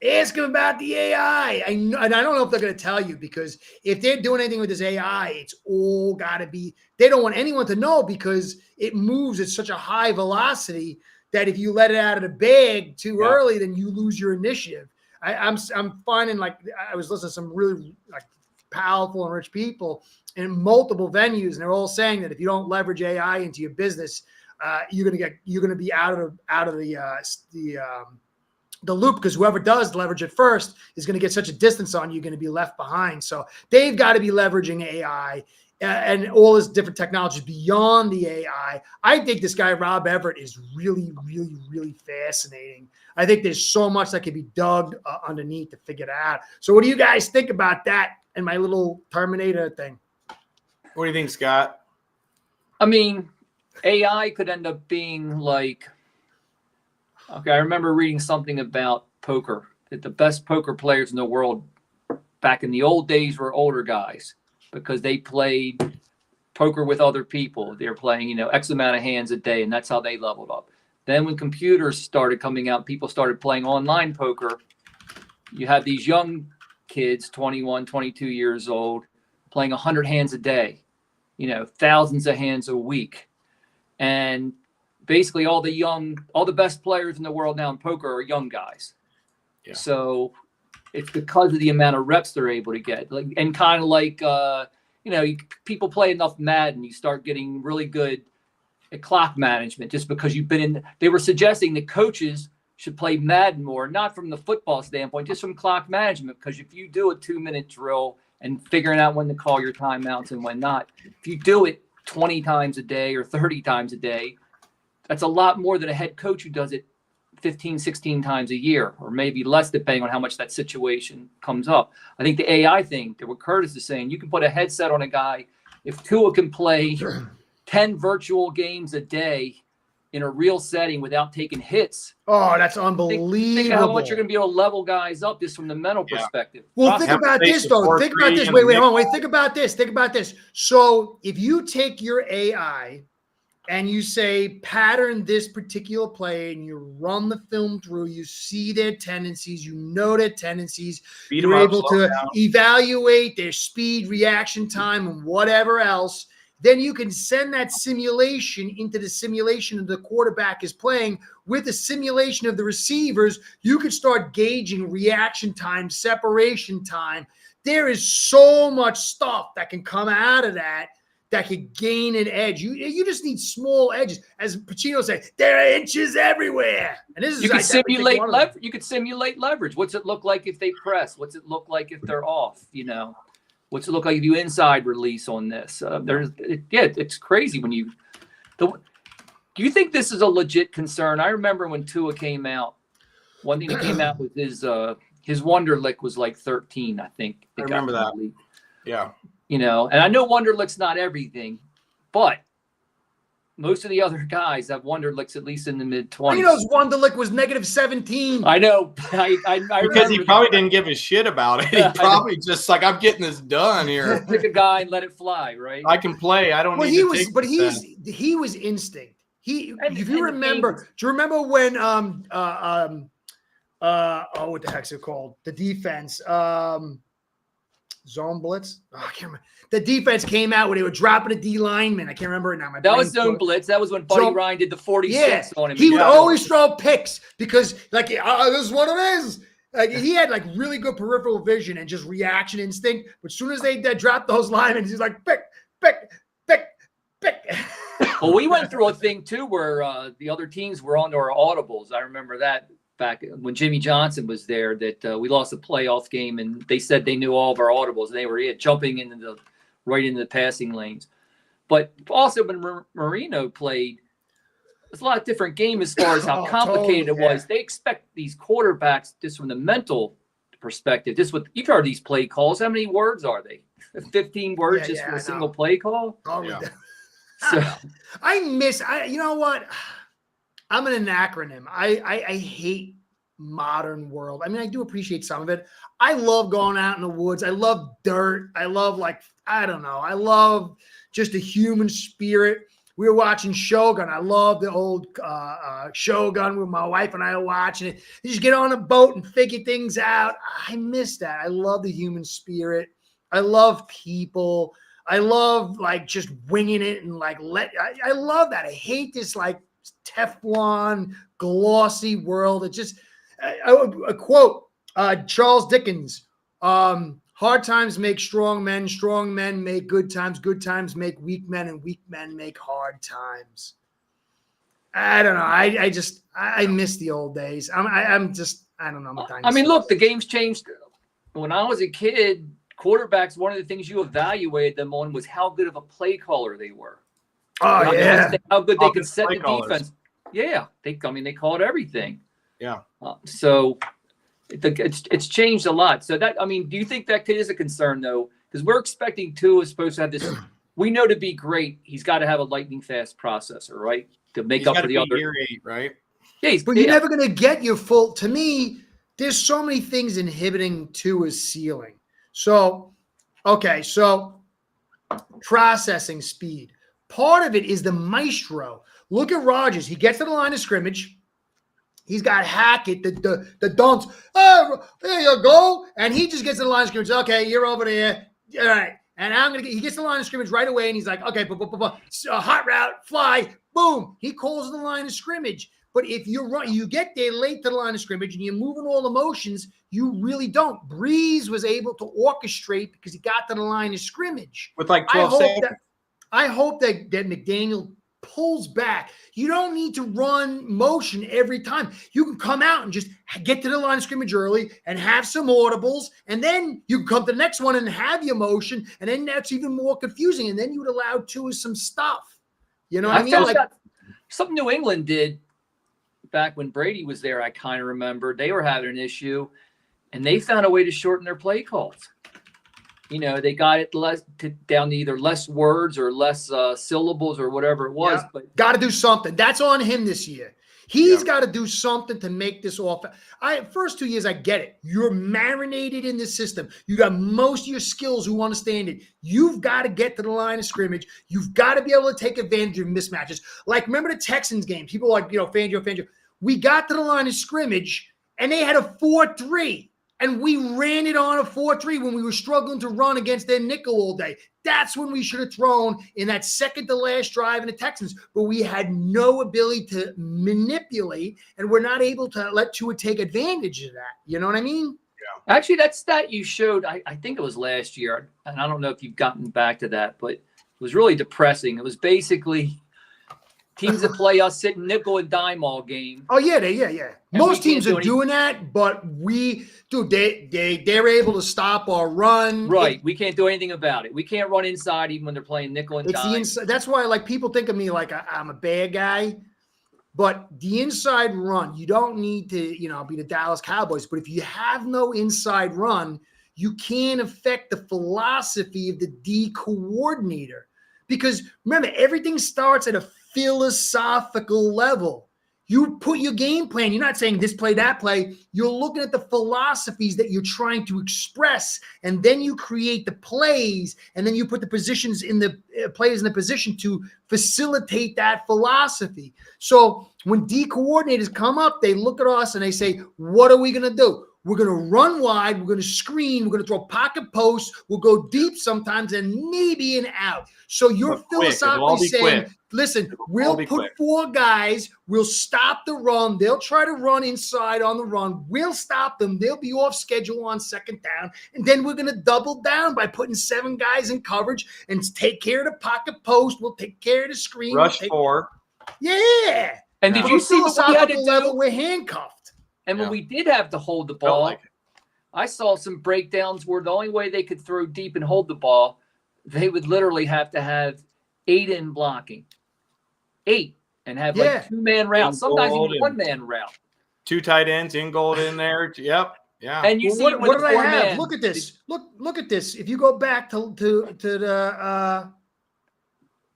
ask him about the AI. And I don't know if they're going to tell you, because if they're doing anything with this AI, it's all got to be, they don't want anyone to know because it moves at such a high velocity that if you let it out of the bag too early, then you lose your initiative. I'm finding like I was listening to some really like powerful and rich people in multiple venues, and they're all saying that if you don't leverage AI into your business, you're gonna be out of the loop, because whoever does leverage it first is going to get such a distance on you, you're going to be left behind. So they've got to be leveraging AI and all this different technologies beyond the AI. I think this guy, Rob Everett, is really, really, really fascinating. I think there's so much that could be dug underneath to figure it out. So what do you guys think about that and my little Terminator thing? What do you think, Scott? I mean, AI could end up being like, okay, I remember reading something about poker, that the best poker players in the world back in the old days were older guys because they played poker with other people. They were playing, X amount of hands a day, and that's how they leveled up. Then when computers started coming out, people started playing online poker. You have these young kids, 21, 22 years old, playing 100 hands a day, thousands of hands a week. And basically all the best players in the world now in poker are young guys. Yeah. So it's because of the amount of reps they're able to get. And kind of like, people play enough Madden, you start getting really good at clock management just because you've been in. They were suggesting that coaches should play Madden more, not from the football standpoint, just from clock management. Because if you do a 2-minute drill and figuring out when to call your timeouts and when not, if you do it 20 times a day or 30 times a day, that's a lot more than a head coach who does it 15, 16 times a year, or maybe less, depending on how much that situation comes up. I think the AI thing, that what Curtis is saying, you can put a headset on a guy. If Tua can play 10 virtual games a day in a real setting without taking hits. Oh, that's unbelievable. Think how much you're going to be able to level guys up just from the mental perspective. Well, think about this, though. Think about this. Wait, hold on. Wait, think about this. Think about this. So if you take your AI and you say, pattern this particular play, and you run the film through, you see their tendencies, their tendencies, you're able to evaluate their speed, reaction time, and whatever else, then you can send that simulation into the simulation of the quarterback is playing with the simulation of the receivers. You could start gauging reaction time, separation time. There is so much stuff that can come out of that could gain an edge. You just need small edges. As Pacino said, there are inches everywhere. And this is you can simulate leverage. You could simulate leverage. What's it look like if they press? What's it look like if they're off? What's it look like if you inside release on this? It's crazy when you. Do you think this is a legit concern? I remember when Tua came out. One thing that came out was his Wonderlic was like 13, I think. I remember that. Yeah. And I know Wonderlic's not everything, but most of the other guys have Wonderlic's at least in the mid-20s. Wonderlic was -17. I know. Because he probably didn't give a shit about it. He probably just like, I'm getting this done here. Pick a guy and let it fly, right? I can play. I don't need to take it. He was instinct. If you remember, do you remember when what the heck's it called? The defense. Zone blitz. Oh, I can't remember. The defense came out when they were dropping a D lineman. I can't remember it now. That was zone blitz. That was when Buddy Ryan did the 46 on him. He would always throw picks because, this is what it is. He had really good peripheral vision and just reaction instinct. But as soon as they dropped those linemen, he's like, pick. Well, we went through a thing too where the other teams were on our audibles. I remember that. Back when Jimmy Johnson was there, that we lost a playoff game, and they said they knew all of our audibles, and they were jumping right into the passing lanes. But also when Marino played, it's a lot different game as far as how complicated it was. They expect these quarterbacks just from the mental perspective. You've heard these play calls. How many words are they? 15 words for a single play call. So you know what? I'm an acronym. I hate modern world. I mean, I do appreciate some of it. I love going out in the woods. I love dirt. I love I love just the human spirit. We were watching Shogun. I love the old Shogun with my wife and I are watching it. You just get on a boat and figure things out. I miss that. I love the human spirit. I love people. I love just winging it and I love that. I hate this Teflon glossy world. It just a quote Charles Dickens. Hard times make strong men make good times make weak men, and weak men make hard times. I don't know. I miss the old days. I don't know. I'm a dinosaur. I mean, look, the game's changed. When I was a kid, quarterbacks, one of the things you evaluated them on was how good of a play caller they were. Oh, yeah. How good they could set the callers. defense. Yeah. They called everything. Yeah. So it's changed a lot. So that, I mean, do you think that is a concern, though? Because we're expecting Tua is supposed to have this. We know to be great, he's got to have a lightning fast processor, right? To make up for the other. Year 8, right? Yeah, but you're never going to get your full. To me, there's so many things inhibiting Tua's ceiling. So, okay, so processing speed. Part of it is the maestro. Look at Rodgers. He gets to the line of scrimmage. He's got Hackett, the dunks. Oh, there you go. And he just gets to the line of scrimmage. Okay, you're over there. All right. And he gets to the line of scrimmage right away. And he's like, okay, hot route, fly, boom. He calls the line of scrimmage. But if you get there late to the line of scrimmage and you're moving all the motions, you really don't. Breeze was able to orchestrate because he got to the line of scrimmage. With like 12 seconds. I hope that McDaniel pulls back. You don't need to run motion every time. You can come out and just get to the line of scrimmage early and have some audibles, and then you can come to the next one and have your motion, and then that's even more confusing, and then you would allow Tua some stuff. You know what I mean? Like something New England did back when Brady was there, I kind of remember they were having an issue, and they found a way to shorten their play calls. You know, they got it down to either less words or less syllables or whatever it was. Yeah. But got to do something. That's on him this year. He's got to do something to make this off. First 2 years, I get it. You're marinated in the system. You got most of your skills who understand it. You've got to get to the line of scrimmage. You've got to be able to take advantage of mismatches. Like, remember the Texans game? People are like, Fangio. We got to the line of scrimmage, and they had a 4-3. And we ran it on a 4-3 when we were struggling to run against their nickel all day. That's when we should have thrown in that second to last drive in the Texans. But we had no ability to manipulate, and we're not able to let Tua take advantage of that. You know what I mean? Yeah. Actually, that stat you showed, I think it was last year, and I don't know if you've gotten back to that, but it was really depressing. It was basically teams that play us sit nickel and dime all game. Oh, yeah. Most teams are doing that, but they're able to stop our run. Right. We can't do anything about it. We can't run inside even when they're playing nickel and dime. That's why, like, people think of me like I'm a bad guy. But the inside run, you don't need to, be the Dallas Cowboys. But if you have no inside run, you can't affect the philosophy of the D coordinator. Because remember, everything starts at a philosophical level. You put your game plan. You're not saying this play, that play. You're looking at the philosophies that you're trying to express, and then you create the plays, and then you put the positions in the players in the position to facilitate that philosophy. So when D coordinators come up, they look at us and they say, "What are we going to do? We're going to run wide. We're going to screen. We're going to throw pocket posts. We'll go deep sometimes and maybe an out." So you're philosophically saying, listen, we'll put 4 guys. We'll stop the run. They'll try to run inside on the run. We'll stop them. They'll be off schedule on second down. And then we're going to double down by putting 7 guys in coverage and take care of the pocket post. We'll take care of the screen. Rush 4. Yeah. And did you see what we had to do? We're handcuffed. And when we did have to hold the ball, I saw some breakdowns where the only way they could throw deep and hold the ball, they would literally have to have 8 in blocking. 8 and have like 2-man routes, sometimes even 1-man route. 2 tight ends, Ingold in there. Yep. Yeah. And you see what did I have? Man, look at this. Look at this. If you go back to the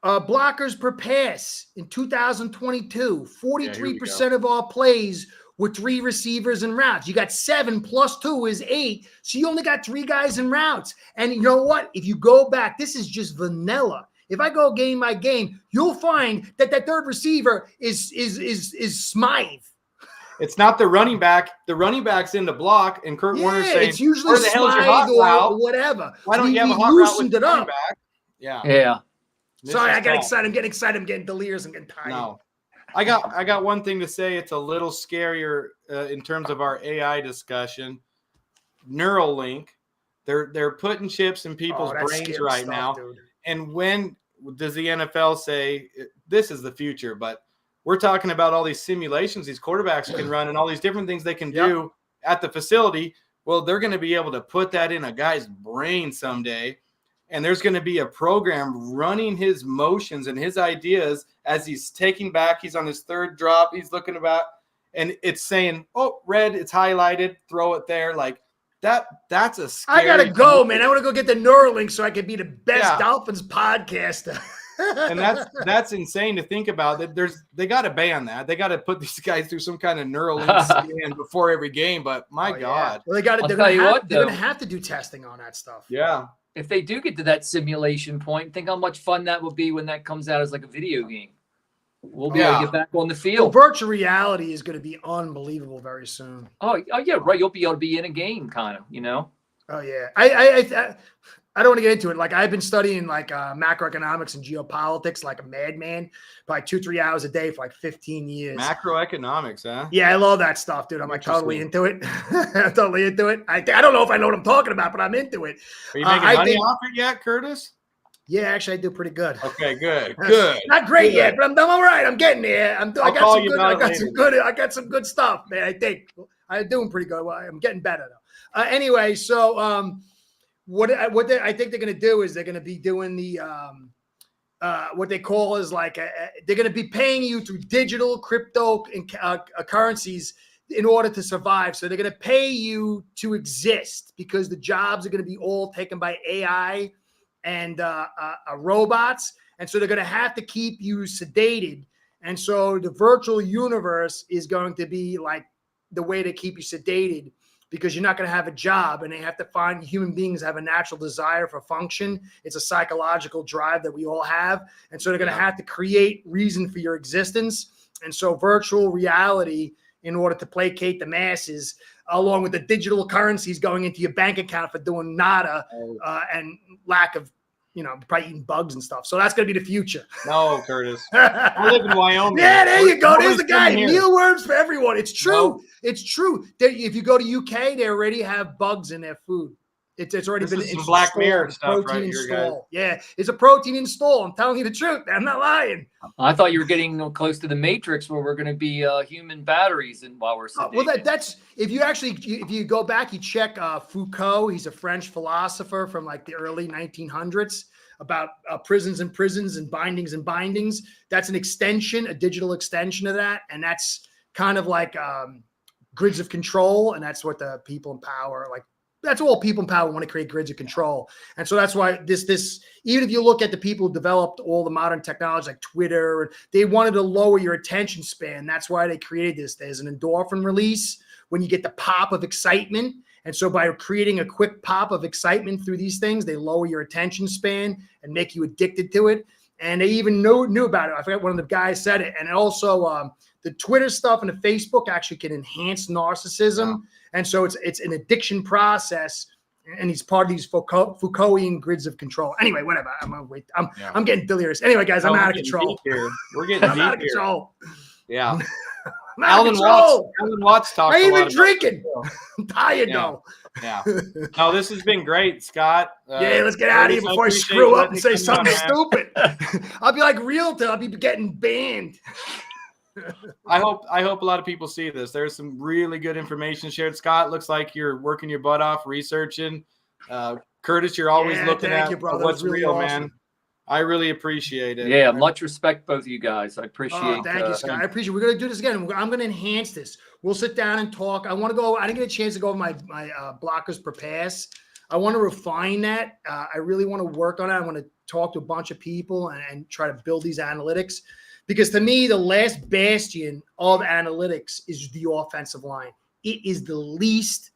blockers per pass in 2022, 43% of our plays were 3 receivers and routes. You got 7 plus 2 is 8. So you only got 3 guys in routes. And you know what? If you go back, this is just vanilla. If I go game by game, you'll find that third receiver is Smythe. It's not the running back. The running back's in the block, and Kurt Warner's saying, it's usually where the hell's your hot route? Or whatever. Why don't you have a hot route with the running back? Yeah. Sorry, I got excited. I'm getting excited. I'm getting delirious. I'm getting tired. No. I got one thing to say. It's a little scarier in terms of our AI discussion. Neuralink. They're putting chips in people's that's brains scary right stuff, now. dude. And when does the NFL say this is the future? But we're talking about all these simulations these quarterbacks can run and all these different things they can do at the facility. Well, they're going to be able to put that in a guy's brain someday. And there's going to be a program running his motions and his ideas as he's taking back. He's on his third drop. He's looking about, and it's saying, oh, red, it's highlighted, throw it there. Like that's a scary. I got to go, man. I want to go get the Neuralink so I can be the best Yeah. Dolphins podcaster. And that's insane to think about. That they got to ban that. They got to put these guys through some kind of Neuralink scan before every game. But my God, well, they're going to have to do testing on that stuff. Yeah. If they do get to that simulation point, think how much fun that will be when that comes out as like a video game. We'll be able to get back on the field. Well, virtual reality is going to be unbelievable very soon. Oh yeah, right. You'll be able to be in a game, kind of. You know. Oh yeah. I don't want to get into it. Like I've been studying like macroeconomics and geopolitics like a madman, probably 2-3 hours a day for like 15 years. Macroeconomics, huh? Yeah, I love that stuff, dude. I'm like totally into it. I'm totally into it. I don't know if I know what I'm talking about, but I'm into it. Are you making money off it yet, Curtis? Yeah, actually, I do pretty good. Okay, good. Not great yet, but I'm all right. I'm getting there. I got some good stuff, man. I think I'm doing pretty good. Well, I'm getting better though. Anyway, so what I think they're going to do is they're going to be doing the what they call is like they're going to be paying you through digital crypto and currencies in order to survive. So they're going to pay you to exist because the jobs are going to be all taken by AI and robots. And so they're going to have to keep you sedated. And so the virtual universe is going to be like the way to keep you sedated because you're not going to have a job, and they have to find human beings have a natural desire for function. It's a psychological drive that we all have. And so they're going to have to create reason for your existence. And so virtual reality, in order to placate the masses, along with the digital currencies going into your bank account for doing nada and lack of, probably eating bugs and stuff. So that's going to be the future. No, Curtis. I live in Wyoming. Yeah, there you go. There's the guy. Mealworms for everyone. It's true. No. It's true. If you go to UK, they already have bugs in their food. It's already been some Black Mirror stuff right here, guys. Yeah, it's a protein install. I'm telling you the truth. I'm not lying. I thought you were getting close to the Matrix, where we're going to be human batteries, and while we're sedated. Well, that's if you go back, you check Foucault. He's a French philosopher from like the early 1900s about prisons and bindings. That's an extension, a digital extension of that, and that's kind of like grids of control, and that's what the people in power like. That's all people in power want to create grids of control. And so that's why this, even if you look at the people who developed all the modern technology like Twitter, they wanted to lower your attention span. That's why they created this. There's an endorphin release when you get the pop of excitement. And so by creating a quick pop of excitement through these things, they lower your attention span and make you addicted to it. And they even knew about it. I forgot one of the guys said it. And also the Twitter stuff and the Facebook actually can enhance narcissism. Yeah. And so it's an addiction process, and he's part of these Foucaultian grids of control. Anyway, whatever. I'm getting delirious. Anyway, guys, I'm out of control. We're getting deep out of control. Yeah. Alan Watts talks. I ain't even drinking. I'm tired though. Yeah. No, this has been great, Scott. Let's get out of here before I screw up and say something stupid. I'll be like Realtor. I'll be getting banned. I hope a lot of people see this. There's some really good information shared. Scott, looks like you're working your butt off researching. Curtis, you're always looking at what's really real, awesome. Man. I really appreciate it. Yeah, much respect, both of you guys. I appreciate. Thank you, Scott. I appreciate it. We're gonna do this again. I'm gonna enhance this. We'll sit down and talk. I didn't get a chance to go over my blockers per pass. I want to refine that. I really want to work on it. I want to talk to a bunch of people and try to build these analytics. Because to me, the last bastion of analytics is the offensive line. It is the least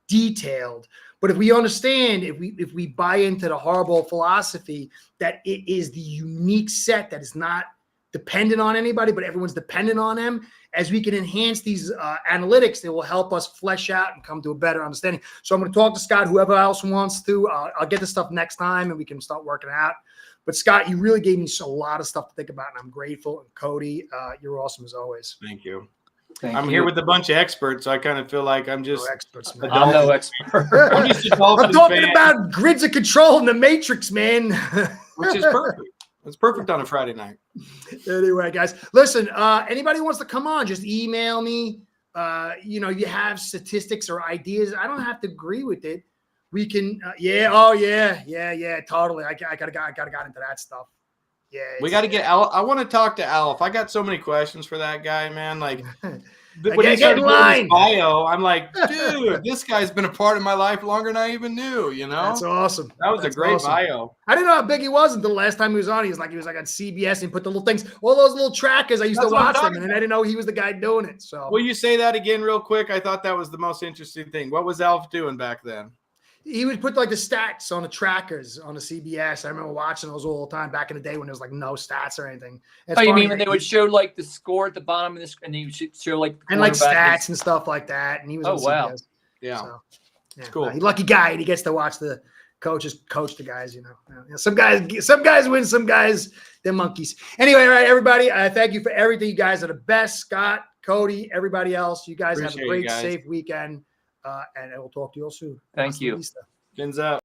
detailed. But if we understand, if we buy into the Harbaugh philosophy that it is the unique set that is not dependent on anybody, but everyone's dependent on them, as we can enhance these analytics, they will help us flesh out and come to a better understanding. So I'm going to talk to Scott, whoever else wants to. I'll get the stuff next time, and we can start working out. But Scott, you really gave me a lot of stuff to think about, and I'm grateful. And Cody, you're awesome as always. Thank you. I'm here with a bunch of experts, so I kind of feel like I'm just No experts, man. I'm no expert. I'm just a Dolphins I'm talking fan, about grids of control in the Matrix, man. which is perfect. It's perfect on a Friday night. Anyway, guys, listen, anybody who wants to come on, just email me. You have statistics or ideas. I don't have to agree with it. We can, totally. I gotta got into that stuff. Yeah. We got to get Al. I want to talk to Alf. I got so many questions for that guy, man. Like, when he started doing his bio, I'm like, dude, this guy's been a part of my life longer than I even knew, you know? That's awesome. That was a great bio. I didn't know how big he was until the last time he was on. He was like on CBS and put the little things, all those little trackers. I used to watch them, and I didn't know he was the guy doing it. So, will you say that again real quick? I thought that was the most interesting thing. What was Alf doing back then? He would put like the stats on the trackers on the CBS. I remember watching those all the time back in the day when there was like no stats or anything. You mean when they would show like the score at the bottom of the screen, and they would show like and like stats and stuff like that. And he was on CBS. Yeah, so, it's cool. He's a lucky guy, and he gets to watch the coaches coach the guys. Some guys win, some guys they're monkeys. Anyway, all right, everybody. Thank you for everything. You guys are the best. Scott, Cody, everybody else. You guys have a great, safe weekend. And I will talk to you all soon. Thank you. Fins out.